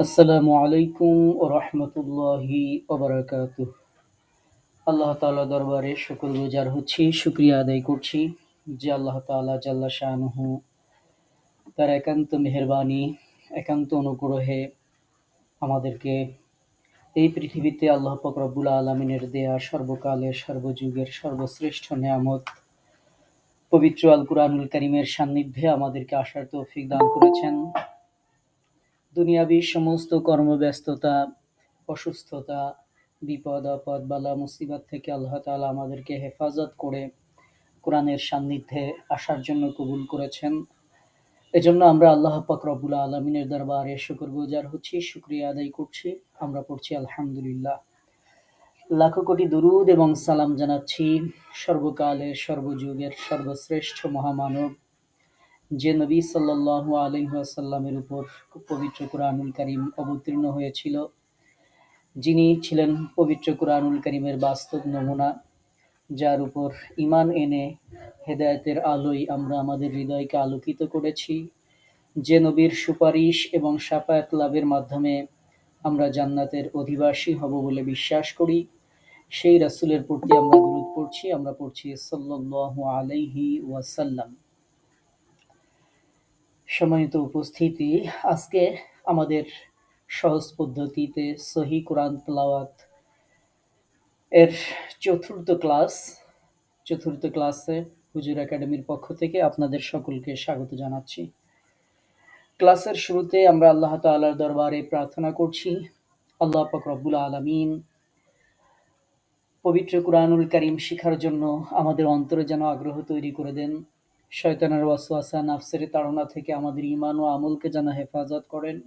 আসসালামু আলাইকুম ওয়া রাহমাতুল্লাহি ওয়া বারাকাতুহু। আল্লাহ তাআলার দরবারে শুকরগুজার হচ্ছি, শুকরিয়া আদায় করছি যে আল্লাহ তাআলা জাল্লা শানুহু তার একান্ত মেহেরবানি, একান্ত অনুগ্রহে আমাদেরকে এই পৃথিবীতে আল্লাহ পাক রব্বুল আলামিনের দেয়া সর্বকালের, সর্বযুগের সর্বশ্রেষ্ঠ নেয়ামত পবিত্র আল কুরআনুল কারীমের সান্নিধ্যে আমাদেরকে আসার তৌফিক দান করেছেন। দুনিয়াবী সমস্ত কর্মব্যস্ততা, অসুস্থতা, বিপদ-আপদ, বালা-মুসিবত থেকে আল্লাহ তাআলা আমাদেরকে হেফাজত করে কোরআনের সান্নিধ্যে আসার জন্য কবুল করেছেন। এজন্য আমরা আল্লাহ পাক রব্বুল আলামিনের দরবারে শুকরগুজার হচ্ছি, শুকরিয়া আদায় করছি। আমরা পড়ছি আলহামদুলিল্লাহ। লাখো কোটি দুরূদ এবং সালাম জানাচ্ছি সর্বকালের, সর্বযুগের সর্বশ্রেষ্ঠ মহামানব যে নবী সাল্লাল্লাহু আলাইহি ওয়াসাল্লামের উপর পবিত্র কুরআনুল কারীম অবতীর্ণ হয়েছিল, যিনি ছিলেন পবিত্র কুরআনুল কারীমের বাস্তব নমুনা, যার উপর ঈমান এনে হেদায়েতের আলোয় আমরা আমাদের হৃদয়কে আলোকিত করেছি, যে নবীর সুপারিশ এবং শাফায়াত লাভের মাধ্যমে আমরা জান্নাতের অধিবাসী হব বলে বিশ্বাস করি, সেই রাসূলের প্রতি আমরা দুরূদ পড়ছি। আমরা পড়ছি সাল্লাল্লাহু আলাইহি ওয়াসাল্লাম। সম্মানিত উপস্থিতি, আজকে আমাদের সহজ পদ্ধতিতে সহিহ কোরআন তেলাওয়াত এর চতুর্থ ক্লাসে হুজুর একাডেমির পক্ষ থেকে আপনাদের সকলকে স্বাগত জানাচ্ছি। ক্লাসের শুরুতে আমরা আল্লাহ তাআলার দরবারে প্রার্থনা করছি, আল্লাহ পাক রব্বুল আলামিন পবিত্র কুরআনুল কারীম শিখার জন্য আমাদের অন্তরে যেন আগ্রহ তৈরি করে দেন। শয়তানের ওয়াসওয়াসা, নাফসের তাড়না থেকে আমাদের ঈমান ও আমলকে যেন হেফাজত করেন।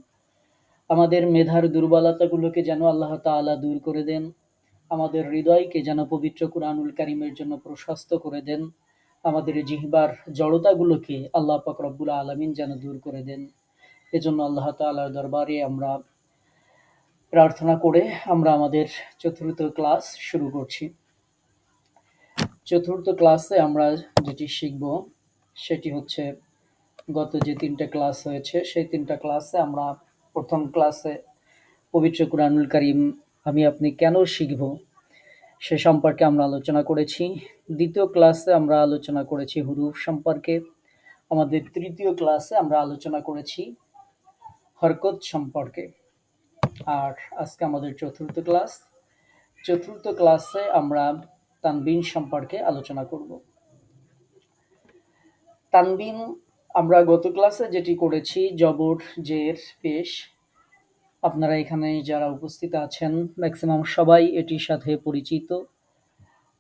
আমাদের মেধার দুর্বলতাগুলোকে যেন আল্লাহ তাআলা দূর করে দেন। আমাদের হৃদয়কে যেন পবিত্র কুরআনুল কারীমের জন্য প্রশস্ত করে দেন। আমাদের জিহ্বার জড়তাগুলোকে আল্লাহ পাক রব্বুল আলামিন যেন দূর করে দেন। এজন্য আল্লাহ তাআলার দরবারে আমরা প্রার্থনা করে আমরা আমাদের চতুর্থ ক্লাস শুরু করছি। চতুর্থ ক্লাসে আমরা যেটি শিখব সেটি হচ্ছে গত যে ৩টা ক্লাস হয়েছে সেই ৩টা ক্লাসে আমরা প্রথম ক্লাসে পবিত্র কুরআনুল কারীম আমি আপনি কেন শিখব সে সম্পর্কে আমরা আলোচনা করেছি। দ্বিতীয় ক্লাসে আমরা আলোচনা করেছি হুরুফ সম্পর্কে। আমাদের তৃতীয় ক্লাসে আমরা আলোচনা করেছি হরকত সম্পর্কে। আর আজকে আমাদের চতুর্থ ক্লাসে আমরা তানবিন সম্পর্কে আলোচনা করব। তানবিন আমরা গত ক্লাসে যেটি করেছি জবর, জের, পেশ। আপনারা এখানে যারা উপস্থিত আছেন ম্যাক্সিমাম সবাই এটির সাথে পরিচিত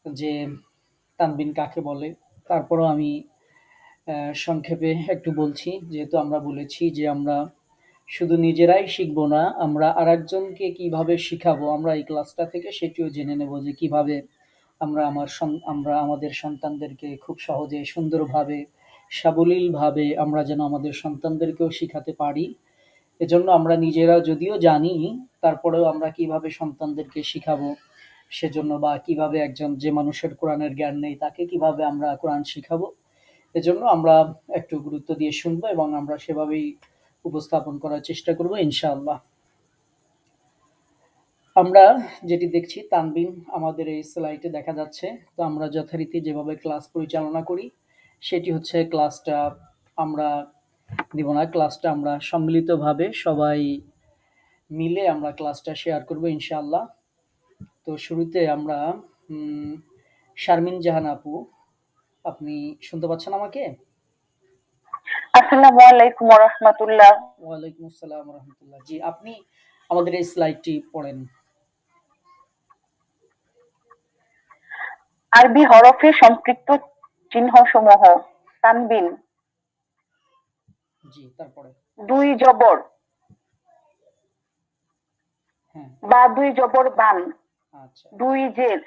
যে তানবিন কাকে বলে। তারপরও আমি সংক্ষেপে একটু বলছি, যেহেতু আমরা বলেছি যে আমরা শুধু নিজেরাই শিখব না, আমরা আরেকজনকে কিভাবে শিখাবো আমরা এই ক্লাসটা থেকে সেটিও জেনে নেব যে কিভাবে আমরা আমাদের সন্তানদেরকে খুব সহজে, সুন্দরভাবে, সাবলীলভাবে আমরা যেন আমাদের সন্তানদেরকেও শিখাতে পারি। এজন্য আমরা নিজেরা যদিও জানি, তারপরেও আমরা কিভাবে সন্তানদেরকে শিখাবো সেজন্য, বা কিভাবে একজন যে মানুষের কোরআনের জ্ঞান নেই তাকে কিভাবে আমরা কোরআন শিখাবো, এজন্য আমরা একটু গুরুত্ব দিয়ে শুনবো এবং আমরা সেভাবেই উপস্থাপন করার চেষ্টা করব ইনশাআল্লাহ। আমরা যেটি দেখছি তানবিন আমাদের এই স্লাইডে দেখা যাচ্ছে। তো আমরা যথারীতি যেভাবে ক্লাস পরিচালনা করি সেটি হচ্ছে ক্লাসটা আমরা দিব না, ক্লাসটা আমরা সম্মিলিতভাবে সবাই মিলে আমরা ক্লাসটা শেয়ার করব ইনশাআল্লাহ। তো শুরুতে আমরা শারমিন জাহান আপু, আপনি শুনতে পাচ্ছেন আমাকে? আসসালামু আলাইকুম ওয়া রাহমাতুল্লাহ। ওয়ালাইকুম আসসালাম ওয়া রাহমাতুল্লাহ। জি, আপনি আমাদের এই স্লাইডটি পড়েন। আরবি হরফে সম্পৃক্ত চিহ্নসমূহ। তানবিন। জি, তারপরে ২ জবর হ্যাঁ, বা ২ জবর বান, আচ্ছা ২ জের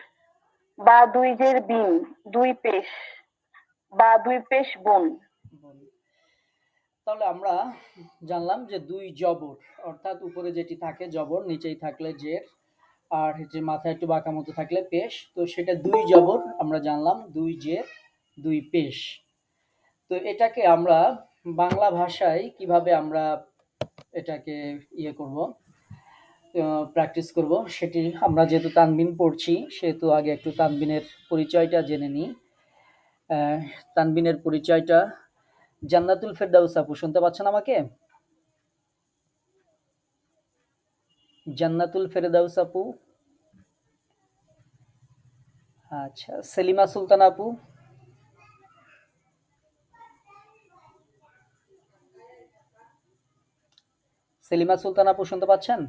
বা ২ জের বিন, ২ পেশ বা ২ পেশ বুন। বলি। তাহলে আমরা জানলাম যে ২ জবর, অর্থাৎ উপরে যেটি থাকে জবর, নিচেই থাকলে জের, আর যে মাথায় একটু বাঁকা মতো থাকলে পেশ। তো সেটা ২ জবর আমরা জানলাম, ২ জের, ২ পেশ। তো এটাকে আমরা বাংলা ভাষায় কিভাবে আমরা এটাকে করব, প্র্যাকটিস করব। সেটি আমরা যেহেতু তানবিন পড়ছি সেহেতু আগে একটু তানবিনের পরিচয়টা জেনে নিই। তানবিনের পরিচয়টা, জান্নাতুল ফেরদাউস আপু শুনতে পাচ্ছেন আমাকে? জান্নাতুল ফেরদাউস আপু, আচ্ছা। সেলিমা সুলতান আপু, সেলিমা সুলতান আপু শুনতে পাচ্ছেন?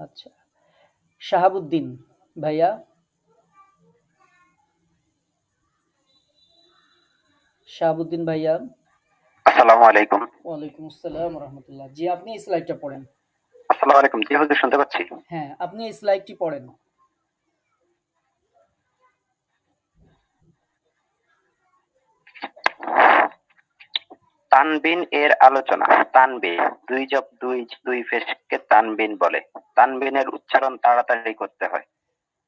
আচ্ছা। শাহাবুদ্দিন ভাইয়া, শাহাবুদ্দিন ভাইয়া। আসসালামু আলাইকুম। ওয়ালাইকুম আসসালাম রহমতুল্লাহ। জি, আপনি এই স্লাইডটা পড়েন। আসসালামু আলাইকুম। জি হুজুর, শুনতে পাচ্ছি। হ্যাঁ, আপনি এই স্লাইডটি পড়েন। তানবিন এর আলোচনা। তানবিন, দুই জব দুই দুই পেশকে তানবিন বলে। তানবিনের উচ্চারণ তাড়াতাড়ি করতে হয়।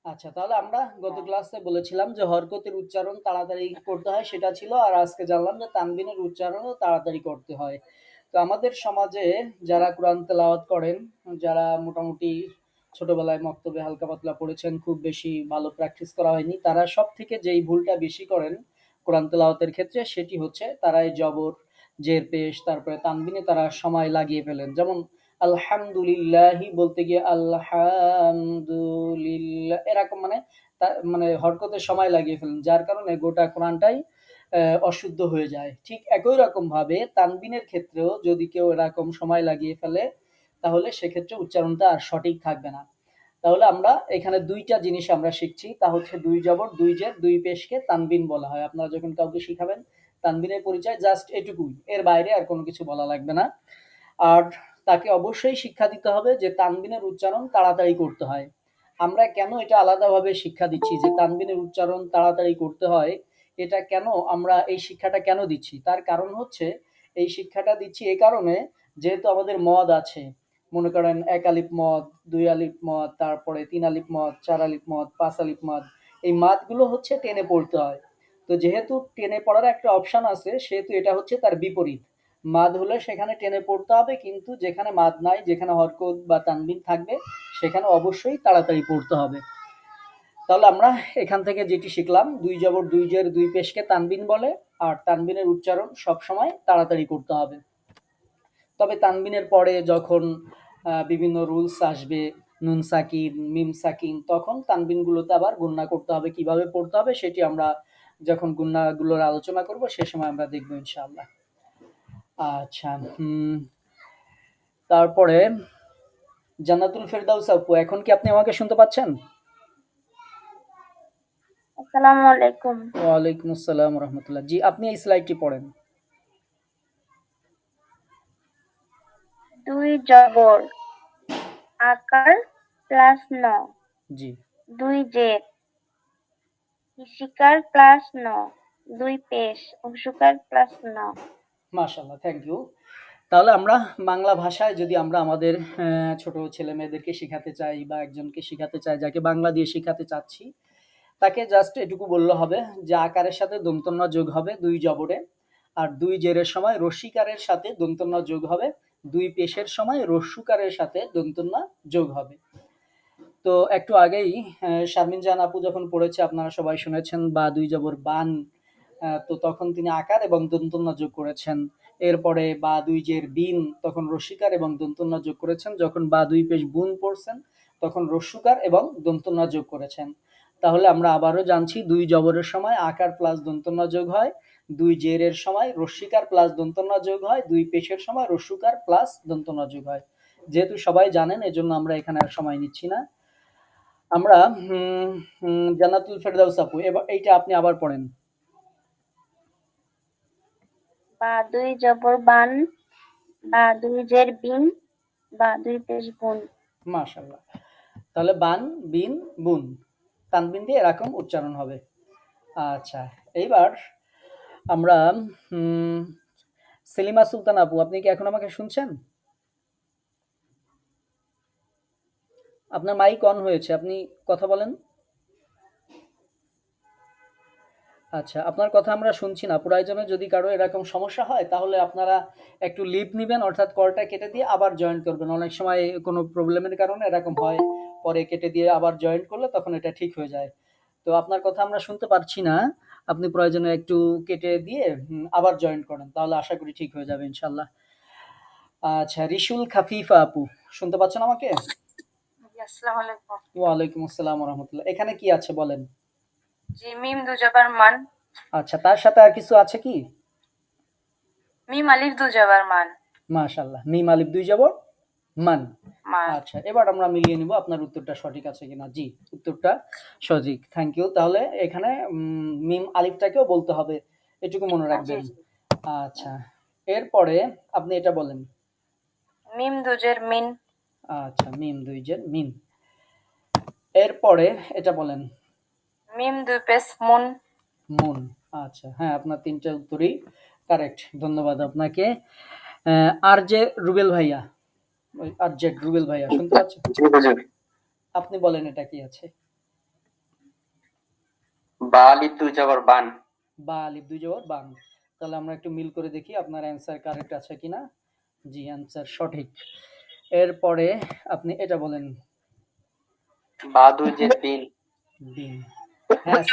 আচ্ছা, তাহলে আমরা গত ক্লাসে বলেছিলাম যে হরকতের উচ্চারণ তাড়াতাড়ি করতে হয়, সেটা ছিল। আর আজকে জানলাম যে তানবিনের উচ্চারণও তাড়াতাড়ি করতে হয়। তো আমাদের সমাজে যারা কোরআন তেলাওয়াত করেন, যারা মোটামুটি ছোটবেলায় মক্তবে হালকা পাতলা পড়েছেন, খুব বেশি ভালো প্র্যাকটিস করা হয়নি, তারা সব থেকে যেই ভুলটা বেশি করেন কোরআন তেলাওয়াতের ক্ষেত্রে, সেটি হচ্ছে তারা এই জবর, জের, পেশ, তারপরে তানবিনে তারা সময় লাগিয়ে ফেলেন। যেমন আলহামদুলিল্লাহি বলতে গিয়ে আলহামদুলিল্লাহ এরকম, মানে হরকতের সময় লাগিয়ে ফেলেন, যার কারণে গোটা কোরআনটাই অশুদ্ধ হয়ে যায়। ঠিক একই রকম ভাবে তানবিনের ক্ষেত্রেও যদি কেউ এরকম সময় লাগিয়ে ফেলে, তাহলে সেক্ষেত্রে উচ্চারণটা আর সঠিক থাকবে না। তাহলে আমরা এখানে দুইটা জিনিস আমরা শিখছি, তা হচ্ছে দুই জবর, দুই জের, দুই পেশকে তানবিন বলা হয়। আপনারা যখন কাউকে শিখাবেন তানবিনের পরিচয় জাস্ট এটুকুই, এর বাইরে আর কোনো কিছু বলা লাগবে না। আর তাকে অবশ্যই শিক্ষা দিতে হবে যে তানবিনের উচ্চারণ তাড়াতাড়ি করতে হয়। আমরা কেন এটা আলাদাভাবে শিক্ষা দিচ্ছি যে তানবিনের উচ্চারণ তাড়াতাড়ি করতে হয়, এটা কেন আমরা এই শিক্ষাটা কেন দিচ্ছি, তার কারণ হচ্ছে এই শিক্ষাটা দিচ্ছি এই কারণে, যেহেতু আমাদের মদ আছে, মনে করেন ১ আলিফ মদ, ২ আলিফ মদ, তারপরে ৩ আলিফ মদ, ৪ আলিফ মদ, ৫ আলিফ মদ, এই মাদগুলো হচ্ছে টেনে পড়তে হয়। তো যেহেতু টেনে পড়ার একটা অপশন আছে, সেহেতু এটা হচ্ছে তার বিপরীত। মাদ হলে সেখানে টেনে পড়তে হবে, কিন্তু যেখানে মাদ নাই, যেখানে হরকত বা তানবিন থাকবে, সেখানে অবশ্যই তাড়াতাড়ি পড়তে হবে। তাহলে আমরা এখান থেকে যেটি শিখলাম, দুই জবর, দুই জের, দুই পেশকে তানবিন বলে, আর তানবিনের উচ্চারণ সবসময় তাড়াতাড়ি করতে হবে। তবে তানবিনের পরে যখন বিভিন্ন রুলস আসবে, নুন সাকিন, মিম সাকিন, তখন তানবিনগুলোতে আবার গুণনা করতে হবে, কিভাবে পড়তে হবে সেটি আমরা যখন গুণনাগুলোর আলোচনা করব সে সময় আমরা দেখবো ইনশাআল্লাহ। আচ্ছা, তারপরে জান্নাতুল ফেরদাউস আপু, এখন কি আপনি আমাকে শুনতে পাচ্ছেন? আসসালামু আলাইকুম। ওয়ালাইকুম আসসালাম রহমতুল্লাহ। জি, আপনি এই স্লাইডটি পড়েন। দুই জবর আকার প্লাস ন, জি, দুই জের ইশিকার প্লাস ন, দুই পেশ অংশকার প্লাস ন। মাশাআল্লাহ, থ্যাংক ইউ। তাহলে আমরা বাংলা ভাষায় যদি আমরা আমাদের ছোট ছেলে মেয়েদেরকে শেখাতে চাই, বা একজনকে শেখাতে চাই যাকে বাংলা দিয়ে শেখাতে চাচ্ছি, তাকে জাস্ট এটুকু বললে হবে যে আকারের সাথে দন্তন্য যোগ হবে দুই জবরে, আর দুই জেরের সময় রস্যিকারের সাথে দন্তন্য যোগ হবে, দুই পেশের সময় রস্যুকারের সাথে দন্তন্য যোগ হবে। তো একটু আগেই শারমিন জাহান আপু যখন পড়েছে, আপনারা সবাই শুনেছেন, বা দুই জবর বান, তো তখন তিনি আকার এবং দন্তন্য যোগ করেছেন। এরপরে বা দুই জের বিন, তখন রস্যিকার এবং দন্তন্য যোগ করেছেন। যখন বা দুই পেশ বুন পড়ছেন, তখন রস্যুকার এবং দন্তন্য যোগ করেছেন। তাহলে আমরা আবারও জানছি, দুই জবরের সময় আকার প্লাস দন্তন্য যোগ হয়, দুই জেরের সময় রস্যিকার প্লাস দন্তন্য যোগ হয়, দুই পেশের সময় রস্যুকার প্লাস দন্তন্য যোগ হয়। যেহেতু সবাই জানেন, এজন্য আমরা এখানে আর সময় নিচ্ছি না। আমরা জান্নাতুল ফেরদাউস আপু, এবার এইটা আপনি আবার পড়েন। বা দুই জবর বান, বা দুই জের বিন, বা দুই পেশ বুন। মাশাআল্লাহ। তাহলে বান, বিন, বুন, তানবিন দিয়ে এরকম উচ্চারণ হবে। আচ্ছা, এইবার আমরা সেলিমা সুলতান আপু, আপনি কি এখন আমাকে শুনছেন? আপনার মাইক অন হয়েছে, আপনি কথা বলেন। আচ্ছা, আপনার কথা আমরা শুনছি না। প্রয়োজনে যদি কারো এরকম সমস্যা হয় তাহলে আপনারা একটু লিভ নিবেন, অর্থাৎ কলটা কেটে দিয়ে আবার জয়েন করবেন। অনেক সময় কোনো প্রবলেমের কারণে এরকম হয়, পরে কেটে দিয়ে আবার জয়েন করলে তখন এটা ঠিক হয়ে যায়। তো আপনার কথা আমরা শুনতে পারছি না। আপনি প্রয়োজনে একটু কেটে দিয়ে আবার জয়েন করেন, তাহলে আশা করি ঠিক হয়ে যাবে ইনশাল্লাহ। আচ্ছা, রিসুল খাফিফা আপু শুনতে পাচ্ছেন আমাকে? জি, আসসালামু আলাইকুম। ওয়ালাইকুম আসসালাম ওয়া রাহমাতুল্লাহ। এখানে কি আছে বলেন? জি, মিম দু জবর মান। আচ্ছা, তার সাথে আর কিছু আছে কি? মিম আলিফ দু জবর মান। মাশাআল্লাহ, মিম আলিফ দুই জবর মান। মান। আচ্ছা, এবার আমরা মিলিয়ে নিব আপনার উত্তরটা সঠিক আছে কিনা। জি, উত্তরটা সঠিক। Thank you. তাহলে এখানে মিম আলিফটাকেও বলতে হবে, এটুকু মনে জি রাখবেন। জি। আচ্ছা, এরপরে আপনি এটা বলেন। মিম দুজের মিন। আচ্ছা, মিম দুই জের মিন। এরপরে এটা বলেন। মিম দুই পেশ মুন। মুন। আচ্ছা, হ্যাঁ, আপনার তিনটা উত্তরই কারেক্ট। ধন্যবাদ আপনাকে। আর যে রুবেল ভাইয়া, ওই আর জেড রুবেল ভাইয়া শুনতে পাচ্ছেন? জি হুজুর। আপনি বলেন এটা কি আছে? বা আলিফ দুই জবর বান। বা আলিফ দুই জবর বান। তাহলে আমরা একটু মিল করে দেখি আপনার অ্যান্সার কারেক্ট আছে কিনা। জি, অ্যান্সার সঠিক। এরপরে আপনি এটা বলেন। বা দুই জের বিন। বিন। হ্যাঁ,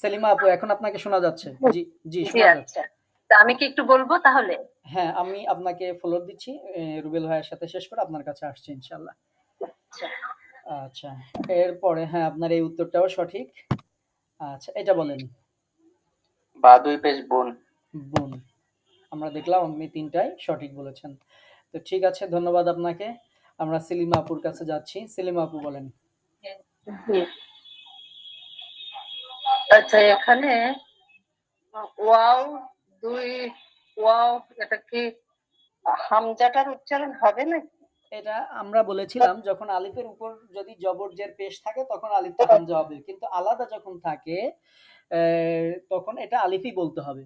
সেলিমা আপু এখন আপনাকে শোনা যাচ্ছে। জি জি, জি, শোনা যাচ্ছে। আচ্ছা। তা আমি কি একটু বলবো তাহলে? হ্যাঁ, আমি আপনাকে ফলো দিচ্ছি। রুবেল ভাইয়ের সাথে শেষ করে আপনার কাছে আসছি ইনশাআল্লাহ। আচ্ছা। আচ্ছা, এরপরে হ্যাঁ, আপনার এই উত্তরটাও সঠিক। আচ্ছা, এটা বলেন। বা দুই পেশ বুন। বুন। আমরা দেখলাম আপনি তিনটাই সঠিক বলেছেন। তো ঠিক আছে, ধন্যবাদ আপনাকে। আমরা সেলিমা আপুর কাছে যাচ্ছি। সেলিমা আপু বলেন। জি। আচ্ছা, এখানে ওয়াও দুই ওয়াও, এটা কি হামজাটার উচ্চারণ হবে নাকি? এটা আমরা বলেছিলাম যখন আলিফের উপর যদি জবর জের পেশ থাকে তখন আলিফটা হামজা হবে, কিন্তু আলাদা যখন থাকে তখন এটা আলিফই বলতে হবে।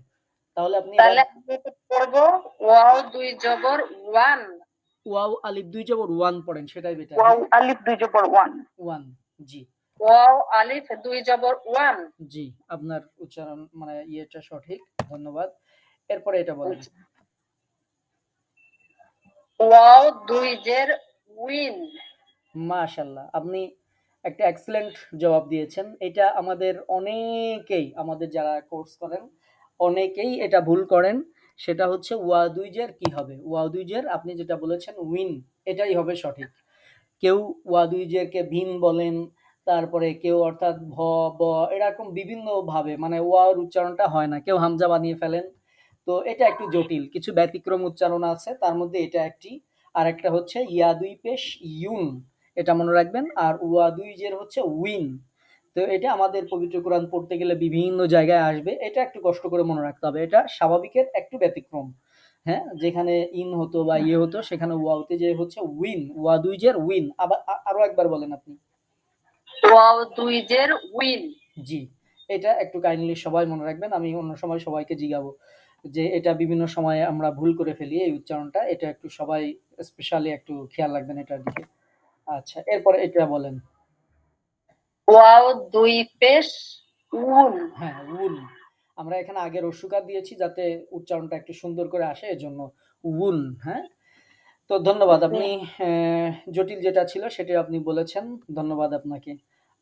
তাহলে আপনি তাহলে আমি পড়ব ওয়াও দুই জবর ওয়ান। ওয়াও আলিফ দুই জবর ওয়ান পড়েন, সেটাই বেটার। ওয়াও আলিফ দুই জবর ওয়ান। ওয়ান। জি। ওয়াও আলিফ দুই জবর ওয়ান। জি, আপনার উচ্চারণ মানে ইয়েটা সঠিক। ধন্যবাদ। এরপরে এটা বলেন। ওয়াও দুই জের উইন। মাশাআল্লাহ, আপনি একটা এক্সেলেন্ট জবাব দিয়েছেন। এটা আমাদের অনেকেই, আমাদের যারা কোর্স করেন অনেকেই এটা ভুল করেন। সেটা হচ্ছে ওয়া দুই জের কি হবে? ওয়া দুই জের আপনি যেটা বলেছেন উইন, এটাই হবে সঠিক। কেউ ওয়া দুই জেরকে ভিন বলেন, তারপরে কেউ অর্থাৎ ভ, ব এরকম বিভিন্নভাবে মানে ওয়ার উচ্চারণটা হয় না। কেউ হামজা বানিয়ে ফেলেন। তো এটা একটু জটিল। কিছু ব্যতিক্রম উচ্চারণ আছে, তার মধ্যে এটা একটি। আর একটা হচ্ছে ইয়া দুই পেশ ইউন, এটা মনে রাখবেন। আর ওয়া দুই জের হচ্ছে উইন। তো এটা আমাদের পবিত্র কোরআন পড়তে গেলে বিভিন্ন জায়গায় আসবে, এটা একটু কষ্ট করে মনে রাখতে হবে। এটা স্বাভাবিকের একটু ব্যতিক্রম। হ্যাঁ, যেখানে ইন হতো বা ইয়ে হতো সেখানে ওয়াওতে যে হচ্ছে উইন, ওয়া দুই জের উইন। আবার আরো একবার বলেন আপনি। ওয়াও দুই জের উইন। জি, এটা একটু কাইন্ডলি সবাই মনে রাখবেন। আমি অন্য সময় সবাইকে জিগাবো যে এটা বিভিন্ন সময়ে আমরা ভুল করে ফেলি এই উচ্চারণটা। এটা একটু সবাই স্পেশালি একটু খেয়াল রাখবেন এটার দিকে। আচ্ছা, এরপরে এটা বলেন। ওয়াও দুই পেশ উন। হ্যাঁ, উল। আমরা এখানে আগে রস্যকার দিয়েছি যাতে উচ্চারণটা একটু সুন্দর করে আসে, এজন্য উল। হ্যাঁ, তো ধন্যবাদ। আপনি জটিল যেটা ছিল সেটা আপনি বলেছেন। ধন্যবাদ আপনাকে।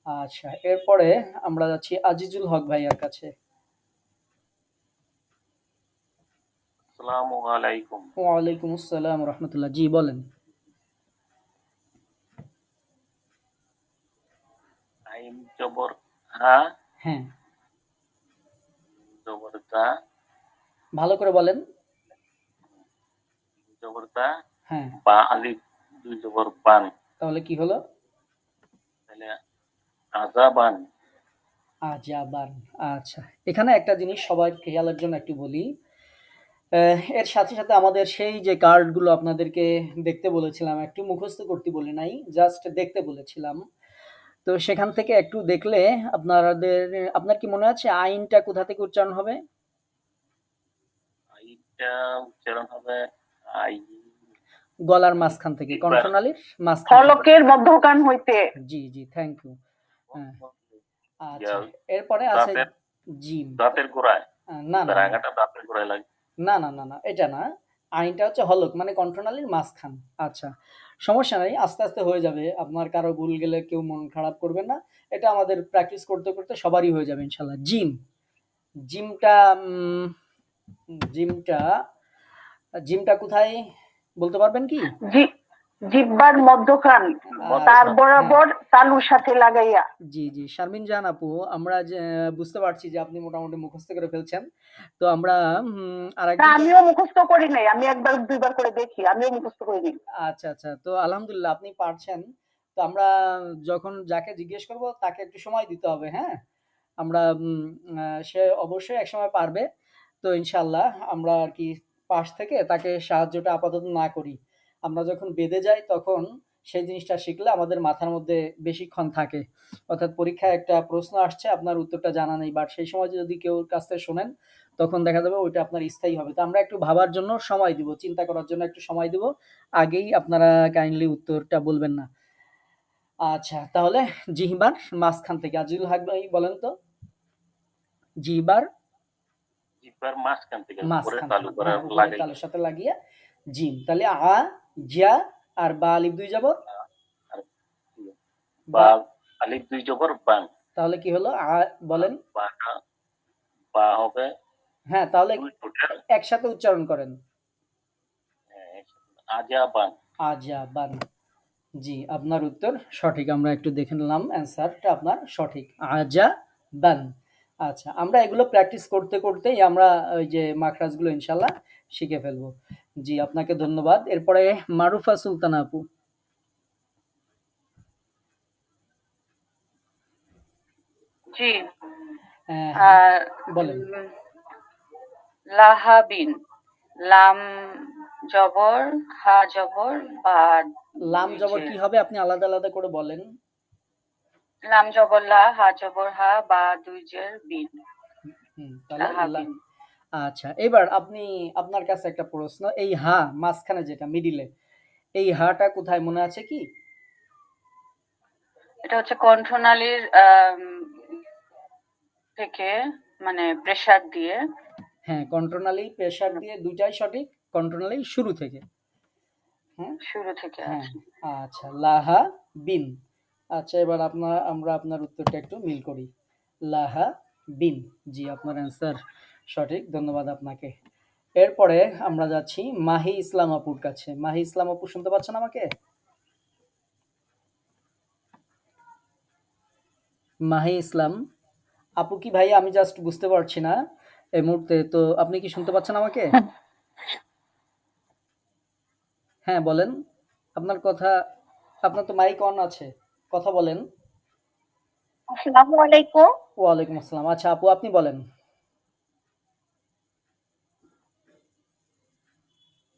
আচ্ছা, এরপরে আমরা যাচ্ছি আজিজুল হক ভাইয়ার কাছে। আসসালামু আলাইকুম। ওয়ালাইকুম আসসালাম রহমতুল্লাহ। জি, বলেন। আইন জবর হা। হ্যাঁ, জবর দা। ভালো করে বলেন। জবর দা। হ্যাঁ, বা আলিফ দুই জবর বান। তাহলে কি হলো? তাহলে আজাবান। আজাবান। আচ্ছা, এখানে একটা জিনিস সবার খেয়ালের জন্য একটু বলি। এর সাথে সাথে আমাদের সেই যে কার্ডগুলো আপনাদেরকে দেখতে বলেছিলাম, একটু মুখস্থ করতে বলি নাই, জাস্ট দেখতে বলেছিলাম। তো সেখান থেকে একটু দেখলে আপনার কি মনে আছে আইনটা কোথা থেকে উচ্চারণ হবে? আইটা উচ্চারণ হবে আই। গলার মাঝখান থেকে, কণ্ঠনালীর মাঝখান থেকে। ফলকের মধ্যখান হইতে। জি জি, থ্যাংক ইউ। হ্যাঁ, আচ্ছা, ইয়া, এরপরে আছে দাঁতের জিম। দাঁতের গোড়ায়, না না না রাগাটা দাঁতের গোড়ায় লাগে। না না না না এটা না, আইনটা হচ্ছে হলক মানে কণ্ঠনালীর মাঝখান। আচ্ছা সমস্যা নাই, আস্তে আস্তে হয়ে যাবে। আপনার কারো ভুল গেলে কেউ মন খারাপ করবেন না, এটা আমাদের প্র্যাকটিস করতে করতে সবারই হয়ে যাবে ইনশাল্লাহ। জিম, জিমটা জিমটা জিমটা কোথায় বলতে পারবেন কি? জিহ্বার মধ্যখান, তার বরাবর তালুর সাথে লাগাইয়া। জি জি শারমিন জান আপু, আমরা বুঝতে পারছি যে আপনি মোটামুটি মুখস্থ করে ফেলছেন। তো আমরা আরেকদিন, আমিও মুখস্থ করি নাই, আমি একবার দুইবার করে দেখি, আমিও মুখস্থ করে দিই। আচ্ছা আচ্ছা, তো আলহামদুলিল্লাহ আপনি পারছেন। তো আমরা যখন যাকে জিজ্ঞেস করব তাকে একটু সময় দিতে হবে, হ্যাঁ। আমরা সে অবশ্যই একসময় পারবে। তো ইনশাল্লাহ আমরা আর কি পাশ থেকে তাকে সাহায্যটা আপাতত না করি। আমরা যখন বেঁধে যাই তখন সেই জিনিসটা শিখলে আমাদের মাথার মধ্যে বেশিক্ষণ থাকে। অর্থাৎ পরীক্ষায় একটা প্রশ্ন আসছে, আপনার উত্তরটা জানা নেই, বাট সেই সময় যদি কেউ কাছ থেকে শোনেন তখন দেখা যাবে ওইটা আপনার স্থায়ী হবে। তো আমরা একটু ভাবার জন্য সময় দিব, চিন্তা করার জন্য একটু সময় দিব, আগেই আপনারা কাইন্ডলি উত্তরটা বলবেন না। আচ্ছা তাহলে জিহ্বার মাঝখান থেকে, আজিজুল হক ভাই বলেন তো। জিহ্বার মাঝখান থেকে তালুর সাথে লাগিয়ে জিম, তাহলে আ জিয়া আর বা আলিফ দুই জবর, বা আলিফ দুই জবর বান, তাহলে কি হলো? আ বলেন। বা হবে, হ্যাঁ তাহলে একসাথে উচ্চারণ করেন, আজাবান। আজাবান। জি আপনার উত্তর সঠিক, আমরা একটু দেখে নিলাম অ্যান্সারটা আপনার সঠিক, আজাবান। আচ্ছা আমরা এগুলো প্র্যাকটিস করতে করতেই আমরা ওই যে মাখরাজগুলো ইনশাল্লাহ শিখে ফেলবো। জি আপনাকে ধন্যবাদ। এরপরে মারুফা সুলতানা আপু। জি বলেন। লাহাবিন, লাম জবর, হা জবর, বা। লাম জবর কি হবে আপনি আলাদা আলাদা করে বলেন। লাম জবর লা, হা জবর হা, বা দুই জের বিন। আচ্ছা এবার আপনি, আপনার কাছে একটা প্রশ্ন, এই হা মাঝখানে যেটা মিডিলে, এই হাটা কোথায় মনে আছে কি? এটা হচ্ছে কণ্ঠনালীর থেকে, মানে প্রেসার দিয়ে। হ্যাঁ কণ্ঠনালী প্রেসার দিয়ে, দুটাই সঠিক। কণ্ঠনালী শুরু থেকে, হ্যাঁ শুরু থেকে। হ্যাঁ আচ্ছা লাহা বিন। আচ্ছা এবার আমরা আপনার উত্তরটা একটু মিল করি, লাহা বিন। জি আপনার অ্যান্সার সঠিক, ধন্যবাদ আপনাকে। এরপরে আমরা যাচ্ছি মাহি ইসলাম আপুর কাছে। মাহি ইসলাম আপু শুনতে পাচ্ছেন আমাকে? মাহি ইসলাম আপু কি ভাই? আমি জাস্ট বুঝতে পারছি না এই মুহূর্তে, তো আপনি কি শুনতে পাচ্ছেন আমাকে? হ্যাঁ বলেন, আপনার কথা, আপনার তো মাইক অন আছে, কথা বলেন। আসসালামু আলাইকুম। ওয়ালাইকুম আসসালাম। আচ্ছা আপু আপনি বলেন।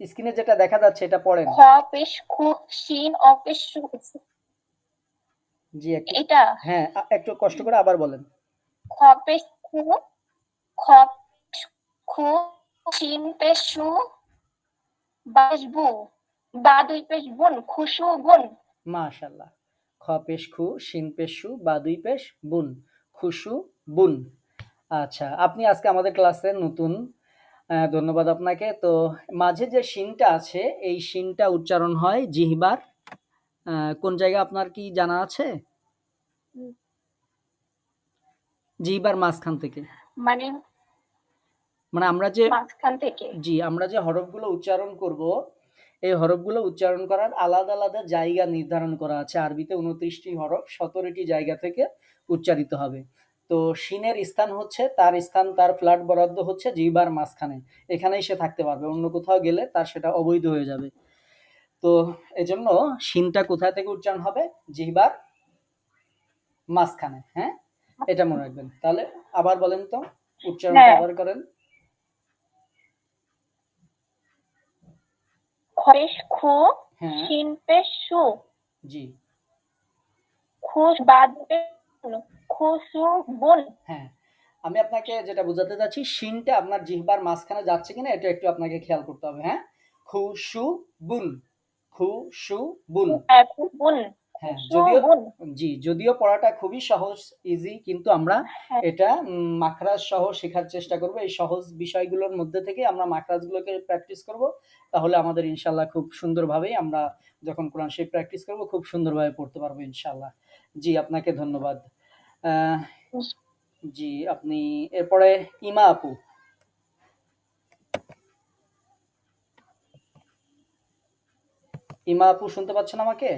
স্ক্রিনে যেটা দেখা যাচ্ছে এটা পড়েন। খ পেশ খু শিন অপেশ সু। জি একটু, এটা হ্যাঁ একটু কষ্ট করে আবার বলেন। খ পেশ খু, খ খু শিন পেশ সু, বাশ বু, বা দুই পেশ বুন, খুশু বুন। মাশাআল্লাহ। খ পেশ খু, শিন পেশ সু, বা দুই পেশ বুন, খুশু বুন। আচ্ছা আপনি আজকে আমাদের ক্লাসে নতুন, ধন্যবাদ আপনাকে। তো মাঝে যে শিনটা আছে এই শিনটা উচ্চারণ হয় জিহ্বার কোন জায়গা আপনার কি জানা আছে? জিহ্বার মাঝখান থেকে, মানে আমরা যে মাঝখান থেকে। জি আমরা যে হরফগুলো উচ্চারণ করব, এই হরফগুলো উচ্চারণ করার আলাদা আলাদা জায়গা নির্ধারণ করা আছে। আরবিতে 29টি হরফ 17টি জায়গা থেকে উচ্চারিত হবে। তো শিনের স্থান হচ্ছে, তার স্থান, তার ফ্ল্যাট বরাদ্দ হচ্ছে জিহ্বার মাঝখানে, এখানেই সে থাকতে পারবে, অন্য কোথাও গেলে তার সেটা অবৈধ হয়ে যাবে। তো এজন্য শিনটা কোথা থেকে উচ্চারণ হবে? জিহ্বার মাঝখানে, হ্যাঁ এটা মনে রাখবেন। তাহলে আবার বলেন তো, উচ্চারণটা আবার করেন। খয়েশ খু, শিন পেশ সু, জি খুশ বাদ খুশু বুন। হ্যাঁ আমি আপনাকে যেটা বোঝাতে যাচ্ছি, শিনটা আপনার জিহ্বার মাঝখানে যাচ্ছে কিনা এটা একটু আপনাকে খেয়াল করতে হবে। হ্যাঁ খুশু বুন, খুশু বুন, হ্যাঁ, খুশু যদিও গুণ। যদিও পড়াটা খুবই সহজ, ইজি, কিন্তু আমরা হ্যাঁ। এটা মাখরাজ সহ শেখার চেষ্টা করব। এই সহজ বিষয়গুলোর মধ্যে থেকে আমরা মাখরাজগুলোকে প্র্যাকটিস করব, তাহলে আমাদের ইনশাল্লাহ খুব সুন্দরভাবেই আমরা যখন কোরআন শরীফ প্র্যাকটিস করব খুব সুন্দরভাবে পড়তে পারবো ইনশাল্লাহ। জি, আপনাকে ধন্যবাদ। আহ, জি, আপনি এরপরে ইমা আপু। ইমা আপু শুনতে পাচ্ছেন আমাকে?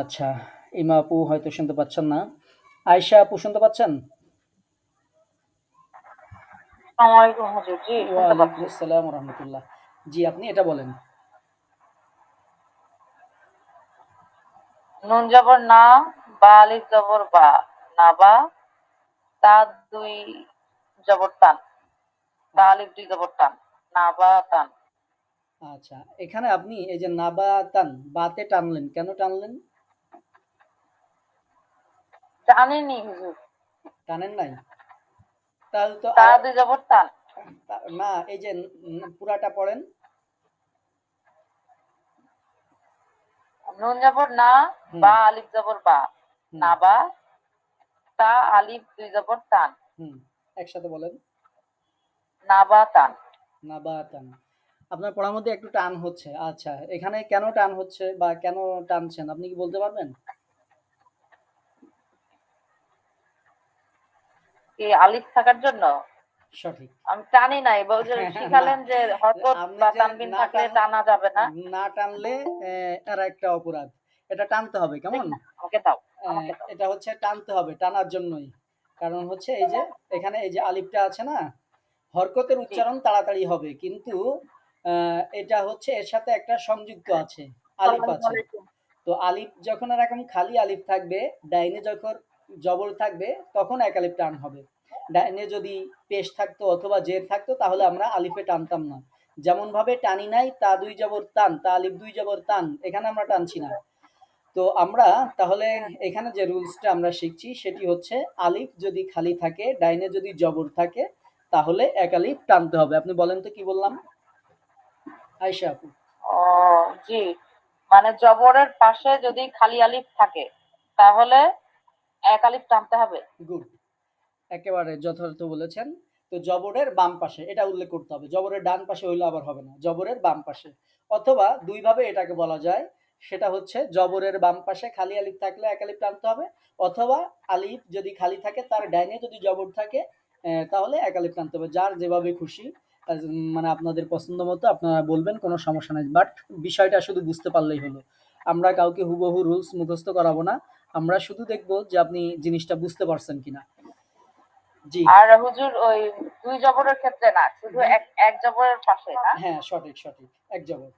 আচ্ছা, ইমা আপু হয়তো শুনতে পাচ্ছেন না। আয়শা আপু শুনতে পাচ্ছেন? আসসালামু আলাইকুম হুজুর, জি শুনতে ওয়ালাইকুম পাচ্ছি। আসসালাম ওয়া রাহমাতুল্লাহ। জি, আপনি এটা বলেন। নুন জবর না, বা আলিফ জবর বা, না বা, তা দুই জবর টান, তা আলিফ দুই জবর টান, না বা টান। আচ্ছা, এখানে আপনি এই যে নাবাতান, বাতে টানলেন, কেন টানলেন? টানেনি হুজুর, টানেন নাই? তাহলে তো তা দুই জবর টান। না, এই যে পুরাটা পড়েন। নুন জবর না, হুম, বা আলিফ জবর বা, হুম, না বা, তা আলিফ দুই জবর টান, হুম, একসাথে বলেন। না বা টান। নাবাতান। আপনার পড়ার মধ্যে একটু টান হচ্ছে। আচ্ছা, এখানে কেন টান হচ্ছে বা কেন টানছেন আপনি কি বলতে পারবেন? কি আলিফ থাকার জন্য? সঠিক। আমি টানি নাই, বা ওই যে না, শিখালেন যে হরকত আপনি বা যে তানবিন না থাকলে টানা যাবে না। না টানলে এর একটা অপরাধ। এটা টানতে হবে, কেমন? ঠিক না, আমাকে দাও, আমাকে দাও। এটা হচ্ছে টানতে হবে, টানার জন্যই। কারণ হচ্ছে এই যে এখানে এই যে আলিফটা আছে না, হরকতের জি, উচ্চারণ তাড়াতাড়ি হবে, কিন্তু এটা হচ্ছে এর সাথে একটা সংযুক্ত আছে, আলিফ আসসালামু আছে। আলাইকুম। তো আলিফ যখন এরকম খালি আলিফ থাকবে, ডাইনে যখন জবর থাকবে তখন এক আলিফ টান হবে। ডাইনে যদি পেশ থাকতো অথবা জের থাকতো তাহলে আমরা আলিফে টানতাম না। যেমন ভাবে টানি নাই তা দুই জবর তান, তা আলিফ দুই জবর তান, এখানে আমরা টানছি না। তো আমরা তাহলে এখানে যে রুলসটা আমরা শিখছি সেটি হচ্ছে আলিফ যদি খালি থাকে, ডাইনে যদি জবর থাকে, তাহলে এক আলিফ টানতে হবে। আপনি বলেন তো কি বললাম আয়শা আপু? ও জি, মানে জবরের পাশে যদি খালি আলিফ থাকে তাহলে এক আলিফ টানতে হবে। গুড, একেবারে যথার্থ বলেছেন। তো জবরের বাম পাশে এটা উল্লেখ করতে হবে, জবরের ডান পাশে হইলে আবার হবে না, জবরের বাম পাশে। অথবা দুই ভাবে এটাকে বলা যায়, সেটা হচ্ছে জবরের বাম পাশে খালি আলিফ থাকলে এক আলিফ টানতে হবে, অথবা আলিফ যদি খালি থাকে তার ডাইনে যদি জবর থাকে তাহলে এক আলিফ টানতে হবে। যার যেভাবে খুশি, মানে আপনাদের পছন্দ মতো আপনারা বলবেন, কোনো সমস্যা নাই, বাট বিষয়টা শুধু বুঝতে পারলেই হলো। আমরা কাউকে হুবহু রুলস মুখস্থ করাবো না, আমরা শুধু দেখবো যে আপনি জিনিসটা বুঝতে পারছেন কিনা। জি, আর হুজুর ওই দুই জবরের ক্ষেত্রে না, শুধু দুই, এক এক জবরের পাশে না। হ্যাঁ সঠিক সঠিক, এক জবর।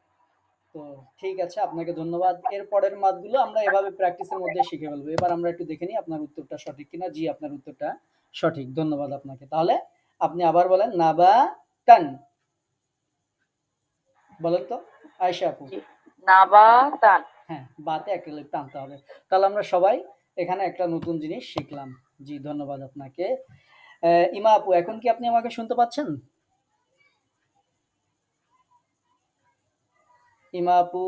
তো ঠিক আছে, আপনাকে ধন্যবাদ। এর পরের মাদগুলো আমরা এভাবে প্র্যাকটিসের মধ্যে শিখে ফেলবো। এবার আমরা একটু দেখে নিই আপনার উত্তরটা সঠিক কিনা। জি, আপনার উত্তরটা সঠিক, ধন্যবাদ আপনাকে। তাহলে আপনি আবার বলেন নাবাতান, বলেন তো আয়শা আপু। জি, না বা টান। হ্যাঁ, বাতে একটা লিপ টানতে হবে। তাহলে আমরা সবাই এখানে একটা নতুন জিনিস শিখলাম। জি, ধন্যবাদ আপনাকে। ইমা আপু, এখন কি আপনি আমাকে শুনতে পাচ্ছেন? ইমা আপু,